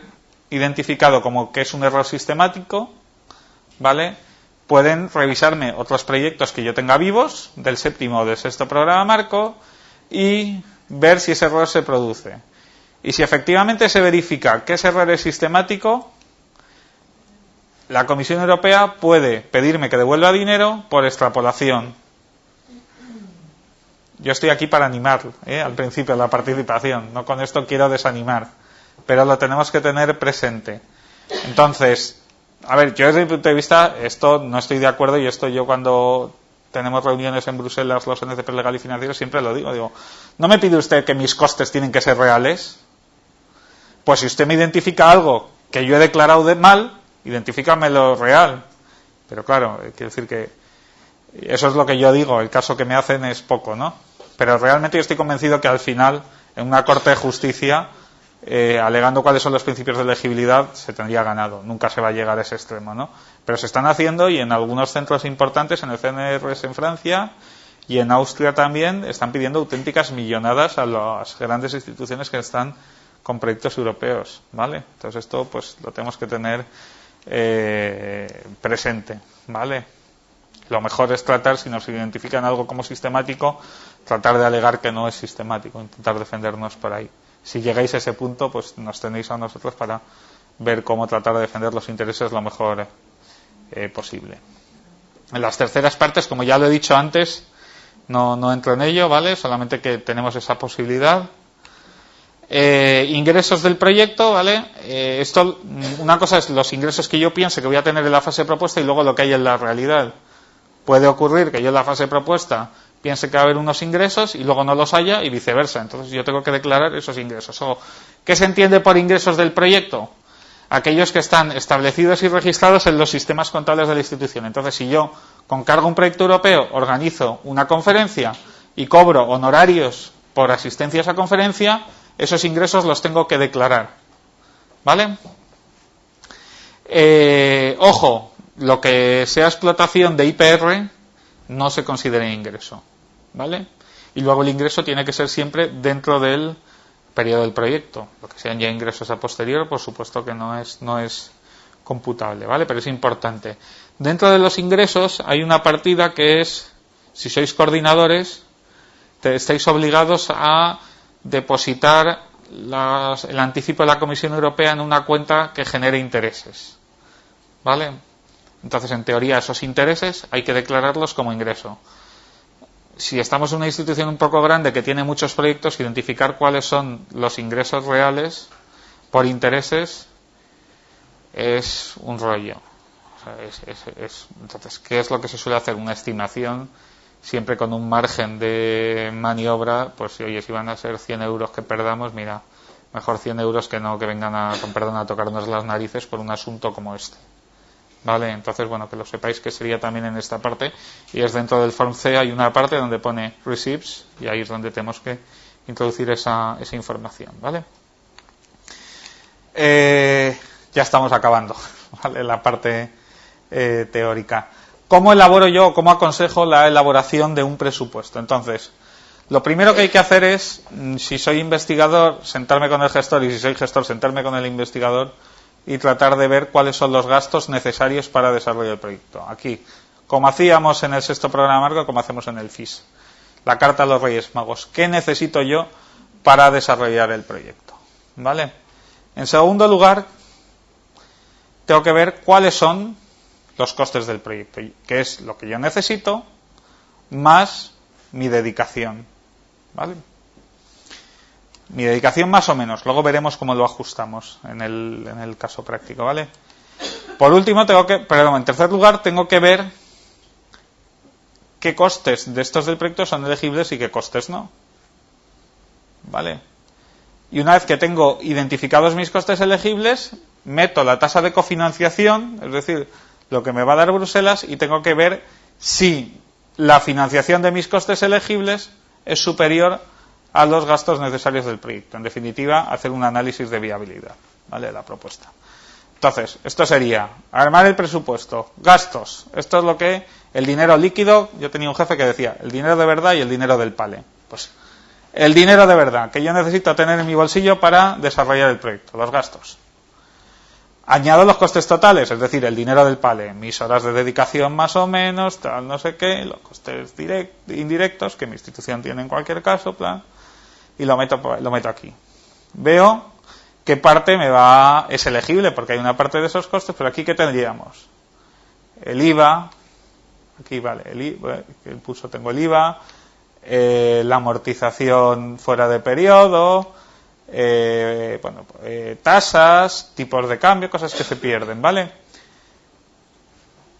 identificado como que es un error sistemático, ¿vale? Pueden revisarme otros proyectos que yo tenga vivos, del 7º o del 6º programa marco, y ver si ese error se produce. Y si efectivamente se verifica que ese error es sistemático, la Comisión Europea puede pedirme que devuelva dinero por extrapolación. Yo estoy aquí para animar, al principio, la participación. No con esto quiero desanimar, pero lo tenemos que tener presente. Entonces, a ver, yo desde mi punto de vista, esto no estoy de acuerdo, y esto yo cuando tenemos reuniones en Bruselas, los NCP legal y financieros, siempre lo digo, ¿no me pide usted que mis costes tienen que ser reales? Pues si usted me identifica algo que yo he declarado de mal, identifícamelo real. Pero claro, quiero decir que eso es lo que yo digo, el caso que me hacen es poco, ¿no? Pero realmente yo estoy convencido que al final, en una Corte de Justicia, alegando cuáles son los principios de elegibilidad, se tendría ganado. Nunca se va a llegar a ese extremo, ¿no? Pero se están haciendo, y en algunos centros importantes, en el CNRS en Francia y en Austria también, están pidiendo auténticas millonadas a las grandes instituciones que están con proyectos europeos, ¿vale? Entonces esto pues lo tenemos que tener presente, ¿vale? Lo mejor es tratar, si nos identifican algo como sistemático, tratar de alegar que no es sistemático, intentar defendernos por ahí. Si llegáis a ese punto, pues nos tenéis a nosotros para ver cómo tratar de defender los intereses lo mejor posible. En las terceras partes, como ya lo he dicho antes, no entro en ello, ¿vale? Solamente que tenemos esa posibilidad. Ingresos del proyecto, ¿vale? Esto, una cosa es los ingresos que yo piense que voy a tener en la fase propuesta y luego lo que hay en la realidad. Puede ocurrir que yo en la fase propuesta piense que va a haber unos ingresos y luego no los haya, y viceversa. Entonces yo tengo que declarar esos ingresos. ¿Qué se entiende por ingresos del proyecto? Aquellos que están establecidos y registrados en los sistemas contables de la institución. Entonces, si yo, con cargo a un proyecto europeo, organizo una conferencia y cobro honorarios por asistencia a esa conferencia, esos ingresos los tengo que declarar. ¿Vale? Ojo, lo que sea explotación de IPR no se considera ingreso. ¿Vale? Y luego el ingreso tiene que ser siempre dentro del periodo del proyecto. Lo que sean ya ingresos a posterior, por supuesto que no es computable, ¿vale? Pero es importante. Dentro de los ingresos hay una partida que es, si sois coordinadores, estáis obligados a depositar el anticipo de la Comisión Europea en una cuenta que genere intereses, ¿vale? Entonces, en teoría, esos intereses hay que declararlos como ingreso. Si estamos en una institución un poco grande que tiene muchos proyectos, identificar cuáles son los ingresos reales por intereses es un rollo. O sea, entonces, ¿qué es lo que se suele hacer? Una estimación, siempre con un margen de maniobra. Pues si van a ser 100 euros que perdamos, mira, mejor 100 euros que no que vengan a tocarnos las narices por un asunto como este. ¿Vale? Entonces, bueno, que lo sepáis que sería también en esta parte, y es dentro del Form C, hay una parte donde pone Receipts, y ahí es donde tenemos que introducir esa información, ¿vale? Ya estamos acabando, ¿vale? La parte teórica. ¿Cómo elaboro yo, cómo aconsejo la elaboración de un presupuesto? Entonces, lo primero que hay que hacer es, si soy investigador, sentarme con el gestor, y si soy gestor, sentarme con el investigador y tratar de ver cuáles son los gastos necesarios para desarrollar el proyecto. Aquí, como hacíamos en el 6º programa marco, como hacemos en el FIS. La carta a los Reyes Magos. ¿Qué necesito yo para desarrollar el proyecto? ¿Vale? En segundo lugar, tengo que ver cuáles son los costes del proyecto, que es lo que yo necesito, más mi dedicación. ¿Vale? Mi dedicación más o menos, luego veremos cómo lo ajustamos en el caso práctico, ¿vale? Por último, en tercer lugar, tengo que ver qué costes de estos del proyecto son elegibles y qué costes no. ¿Vale? Y una vez que tengo identificados mis costes elegibles, meto la tasa de cofinanciación, es decir, lo que me va a dar Bruselas, y tengo que ver si la financiación de mis costes elegibles es superior a los gastos necesarios del proyecto. En definitiva, hacer un análisis de viabilidad, ¿vale? De la propuesta. Entonces, esto sería armar el presupuesto, gastos. Esto es el dinero líquido. Yo tenía un jefe que decía el dinero de verdad y el dinero del pale. Pues el dinero de verdad que yo necesito tener en mi bolsillo para desarrollar el proyecto, los gastos. Añado los costes totales, es decir, el dinero del PALE, mis horas de dedicación más o menos, tal, no sé qué, los costes indirectos que mi institución tiene en cualquier caso, plan, y lo meto aquí. Veo qué parte es elegible, porque hay una parte de esos costes, pero aquí ¿qué tendríamos? El IVA, aquí vale, el pulso tengo el IVA, la amortización fuera de periodo, tasas, tipos de cambio, cosas que se pierden, ¿vale?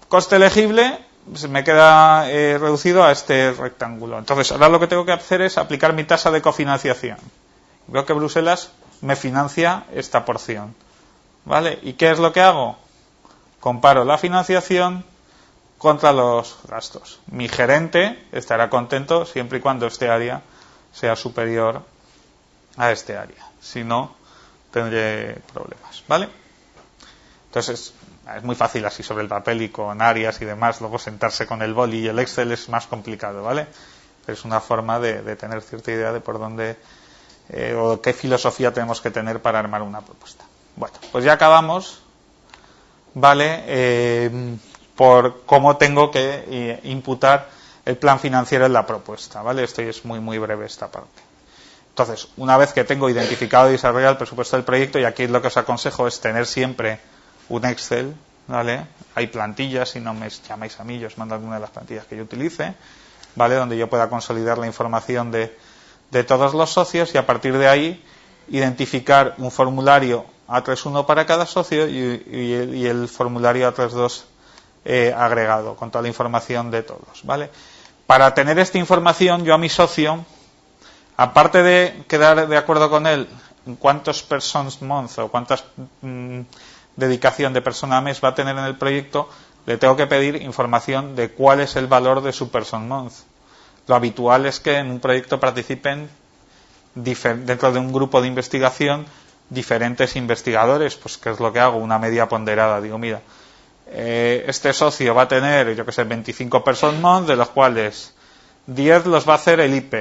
Coste elegible me queda reducido a este rectángulo. Entonces, ahora lo que tengo que hacer es aplicar mi tasa de cofinanciación. Veo que Bruselas me financia esta porción, ¿vale? ¿Y qué es lo que hago? Comparo la financiación contra los gastos. Mi gerente estará contento siempre y cuando este área sea superior a este área. Si no, tendré problemas, ¿vale? Entonces, es muy fácil así sobre el papel y con áreas y demás. Luego sentarse con el boli y el Excel es más complicado, ¿vale? Es una forma de tener cierta idea de por dónde o qué filosofía tenemos que tener para armar una propuesta. Bueno, pues ya acabamos, ¿vale? Por cómo tengo que imputar el plan financiero en la propuesta, ¿vale? Esto es muy, muy breve esta parte. Entonces, una vez que tengo identificado y desarrollado el presupuesto del proyecto, y aquí lo que os aconsejo es tener siempre un Excel, ¿vale? Hay plantillas, si no me llamáis a mí, yo os mando alguna de las plantillas que yo utilice, ¿vale? Donde yo pueda consolidar la información de todos los socios y a partir de ahí identificar un formulario A31 para cada socio y el formulario A32 agregado con toda la información de todos, ¿vale? Para tener esta información, yo a mi socio, aparte de quedar de acuerdo con él en cuántos persons month o cuántas dedicación de persona a mes va a tener en el proyecto, le tengo que pedir información de cuál es el valor de su person month. Lo habitual es que en un proyecto participen dentro de un grupo de investigación diferentes investigadores, pues ¿qué es lo que hago? Una media ponderada. Digo, mira, este socio va a tener, yo que sé, 25 person month, de los cuales 10 los va a hacer el IP,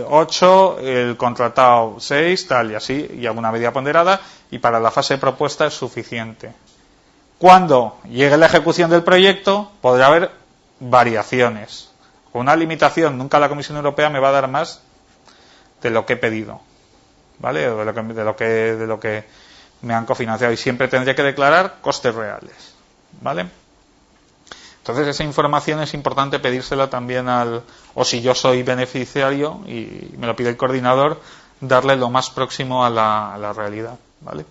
8 el contratado, 6 tal y así, y hago una media ponderada, y para la fase de propuesta es suficiente. Cuando llegue la ejecución del proyecto podrá haber variaciones. Con una limitación, nunca la Comisión Europea me va a dar más de lo que he pedido, ¿vale? O de lo que me han cofinanciado, y siempre tendré que declarar costes reales, ¿vale? Entonces esa información es importante pedírsela también o si yo soy beneficiario y me lo pide el coordinador, darle lo más próximo a la realidad, ¿vale?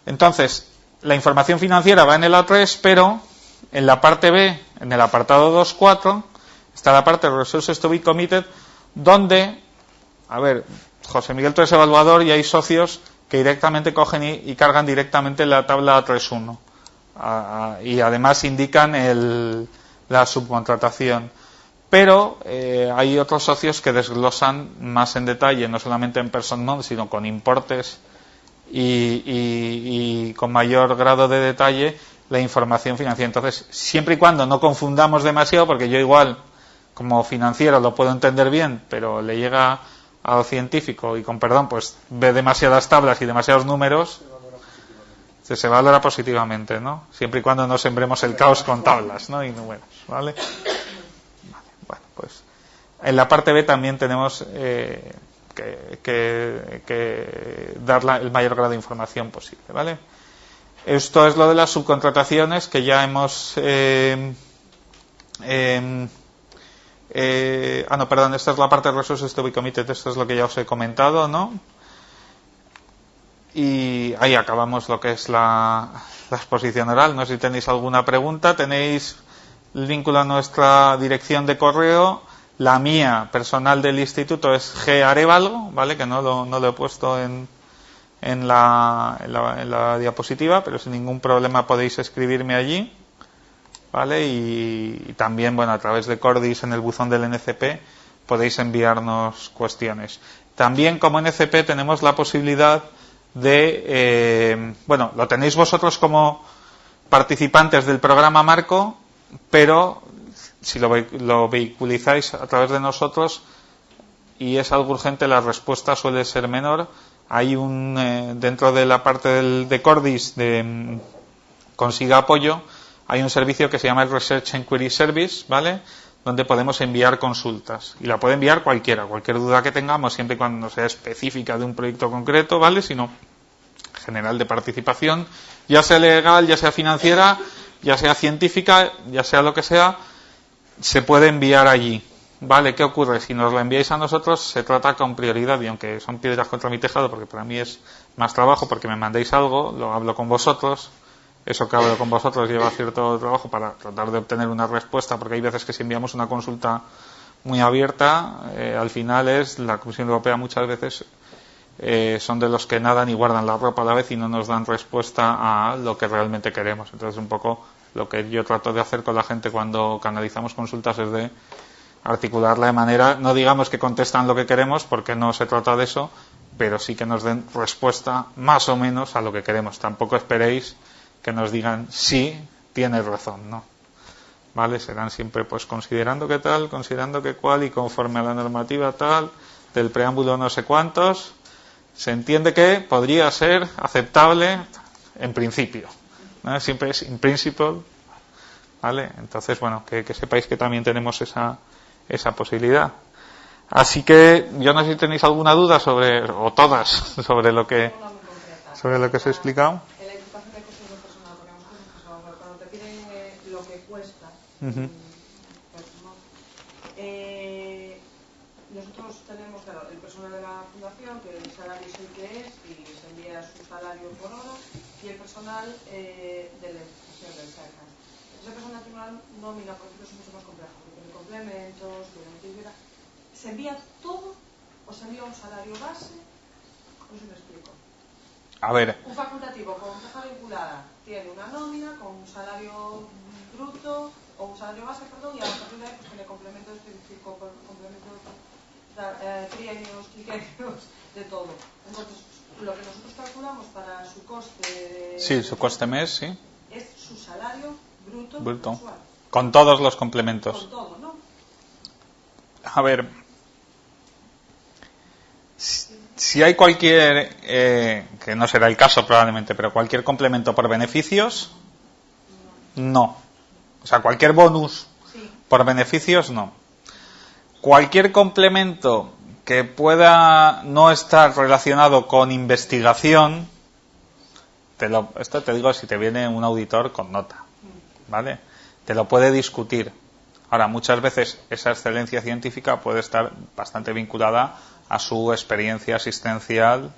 Entonces, la información financiera va en el A3, pero en la parte B, en el apartado 2.4, está la parte de Resources to be committed, donde, a ver, José Miguel, tú eres evaluador y hay socios que directamente cogen y cargan directamente la tabla A3.1. Y además indican la subcontratación, pero hay otros socios que desglosan más en detalle, no solamente en person month, sino con importes y con mayor grado de detalle la información financiera. Entonces, siempre y cuando no confundamos demasiado, porque yo igual como financiero lo puedo entender bien, pero le llega al científico y con perdón pues ve demasiadas tablas y demasiados números, se valora positivamente, ¿no? Siempre y cuando no sembremos el caos con tablas, ¿no? Y números, ¿vale? Bueno, pues en la parte B también tenemos que dar el mayor grado de información posible, ¿vale? Esto es lo de las subcontrataciones que ya hemos esta es la parte de Resources to be committed, esto es lo que ya os he comentado, ¿no? Y ahí acabamos lo que es la exposición oral. No sé si tenéis alguna pregunta. Tenéis el vínculo a nuestra dirección de correo. La mía, personal del instituto, es garevalgo, ¿vale? Que no lo he puesto en la diapositiva, pero sin ningún problema podéis escribirme allí, ¿vale? Y también, bueno, a través de Cordis en el buzón del NCP podéis enviarnos cuestiones. También como NCP tenemos la posibilidad lo tenéis vosotros como participantes del programa Marco, pero si lo vehiculizáis a través de nosotros y es algo urgente, la respuesta suele ser menor. Hay dentro de la parte de Cordis de Consiga Apoyo, hay un servicio que se llama el Research Enquiry Service, ¿vale?, donde podemos enviar consultas, y la puede enviar cualquier duda que tengamos, siempre y cuando no sea específica de un proyecto concreto, ¿vale?, sino general de participación, ya sea legal, ya sea financiera, ya sea científica, ya sea lo que sea, se puede enviar allí, ¿vale? ¿Qué ocurre? Si nos la enviáis a nosotros, se trata con prioridad, y aunque son piedras contra mi tejado, porque para mí es más trabajo, porque me mandéis algo, lo hablo con vosotros, eso que hablo con vosotros lleva cierto trabajo para tratar de obtener una respuesta, porque hay veces que si enviamos una consulta muy abierta, al final la Comisión Europea muchas veces son de los que nadan y guardan la ropa a la vez y no nos dan respuesta a lo que realmente queremos. Entonces, un poco lo que yo trato de hacer con la gente cuando canalizamos consultas es de articularla de manera, no digamos que contestan lo que queremos, porque no se trata de eso, pero sí que nos den respuesta más o menos a lo que queremos. Tampoco esperéis que nos digan sí, tienes razón, no. ¿Vale? Serán siempre pues considerando que tal, considerando que cual, y conforme a la normativa tal, del preámbulo no sé cuántos, se entiende que podría ser aceptable en principio, ¿no? Siempre es in principle, ¿vale? Entonces, bueno, que sepáis que también tenemos esa posibilidad. Así que yo no sé si tenéis alguna duda o todas, sobre lo que os he explicado. En la imputación de costes de personal, porque a nosotros cuando te piden lo que cuesta, nosotros tenemos, claro, el personal de la fundación, que el salario es el que es y se envía su salario por hora, y el personal de la institución del CERCAS. Ese personal tiene una nómina, por ejemplo, es mucho más complejo, porque tiene complementos, tiene... ¿Se envía todo o se envía un salario base? ¿Cómo se me explico? A ver. Un facultativo con caja vinculada tiene una nómina con un salario bruto o un salario base, perdón, y a partir de ahí pues tiene complementos específicos, complementos trienios, trienios, de todo. Entonces, lo que nosotros calculamos para su coste... Sí, su coste mes, sí. Es su salario bruto mensual. Con todos los complementos. Con todo, ¿no? A ver, si hay cualquier, que no será el caso probablemente, pero cualquier complemento por beneficios, no. O sea, cualquier bonus por beneficios, no. Cualquier complemento que pueda no estar relacionado con investigación, esto te digo si te viene un auditor con nota, ¿vale? Te lo puede discutir. Ahora, muchas veces esa excelencia científica puede estar bastante vinculada a su experiencia asistencial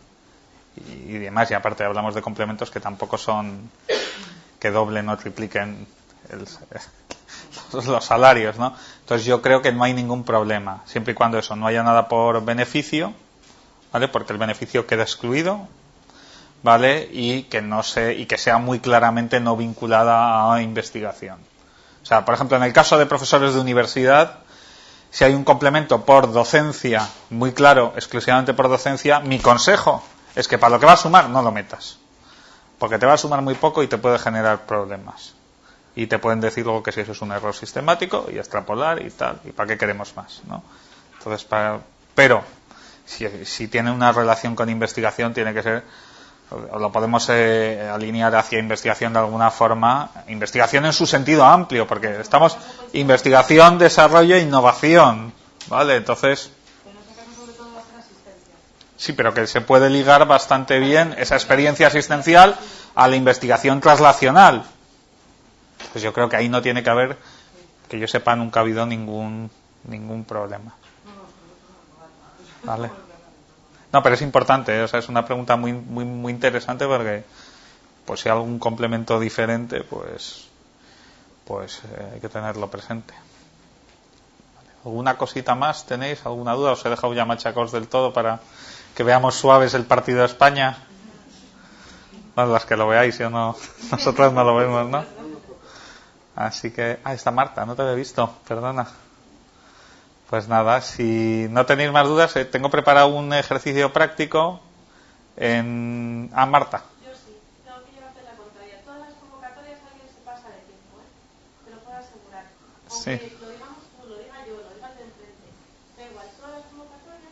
y demás. Y aparte hablamos de complementos que tampoco son que doblen o tripliquen los salarios, ¿no? Entonces yo creo que no hay ningún problema, siempre y cuando eso no haya nada por beneficio, ¿vale? Porque el beneficio queda excluido, ¿vale? Y que sea muy claramente no vinculada a investigación. O sea, por ejemplo, en el caso de profesores de universidad, si hay un complemento por docencia, muy claro, exclusivamente por docencia, mi consejo es que para lo que va a sumar no lo metas, porque te va a sumar muy poco y te puede generar problemas. Y te pueden decir luego que si eso es un error sistemático y extrapolar y tal, y para qué queremos más, ¿no? Entonces, pero si tiene una relación con investigación, tiene que ser, o lo podemos alinear hacia investigación de alguna forma, investigación en su sentido amplio, porque estamos investigación, desarrollo e innovación, ¿vale? Entonces, sí, pero que se puede ligar bastante bien esa experiencia asistencial a la investigación traslacional. Pues yo creo que ahí no tiene que haber, que yo sepa, nunca ha habido ningún problema. ¿Vale? No, pero es importante, o sea, es una pregunta muy muy muy interesante, porque pues si hay algún complemento diferente, pues hay que tenerlo presente. ¿Alguna cosita más tenéis? ¿Alguna duda? ¿Os he dejado ya machacados del todo para que veamos suaves el partido de España? Bueno, las que lo veáis, yo no, nosotros no lo vemos, ¿no? Así que... está Marta, no te había visto, perdona. Pues nada, si no tenéis más dudas, tengo preparado un ejercicio práctico Marta. Yo sí, tengo que llevarte la contraria. Todas las convocatorias alguien se pasa de tiempo, te lo puedo asegurar. Aunque Sí. lo digamos tú, lo diga yo, lo diga el de enfrente. Da igual, todas las convocatorias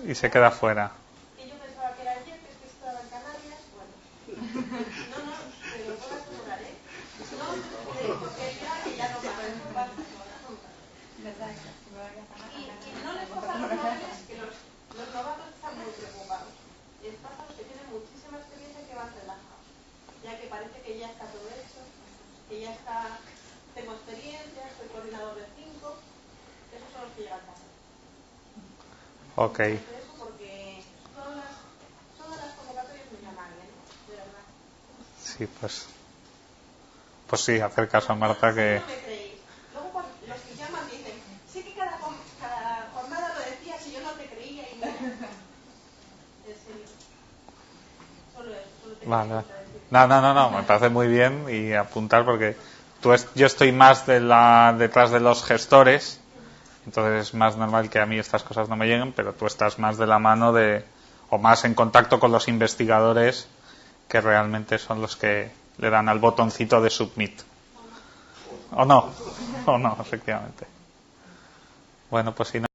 sé y se queda fuera. Y yo pensaba que era ayer, que es que estaba en Canarias. Bueno, no, te lo puedo asegurar, ¿eh? No, porque ya no pasa. Y no les cojan los jóvenes, que los novatos están muy preocupados. Les pasa a los que tienen muchísima experiencia que van relajados, ya que parece que ya está todo hecho, que ya está, tengo experiencia, soy coordinador de 5, esos son los que llegan tarde. Ok. Eso porque todas las convocatorias me llaman, ¿eh? De verdad. Sí, pues sí, hacer caso a Marta que... No me creéis. Luego cuando los que llaman dicen, sí que cada jornada lo decías y yo no te creía y mira. En serio. Solo eso, solo te Vale. quería decir. No, me parece muy bien y apuntar porque yo estoy más detrás de los gestores, entonces es más normal que a mí estas cosas no me lleguen, pero tú estás más de la mano o más en contacto con los investigadores que realmente son los que le dan al botoncito de submit. O no, efectivamente. Bueno, pues si no.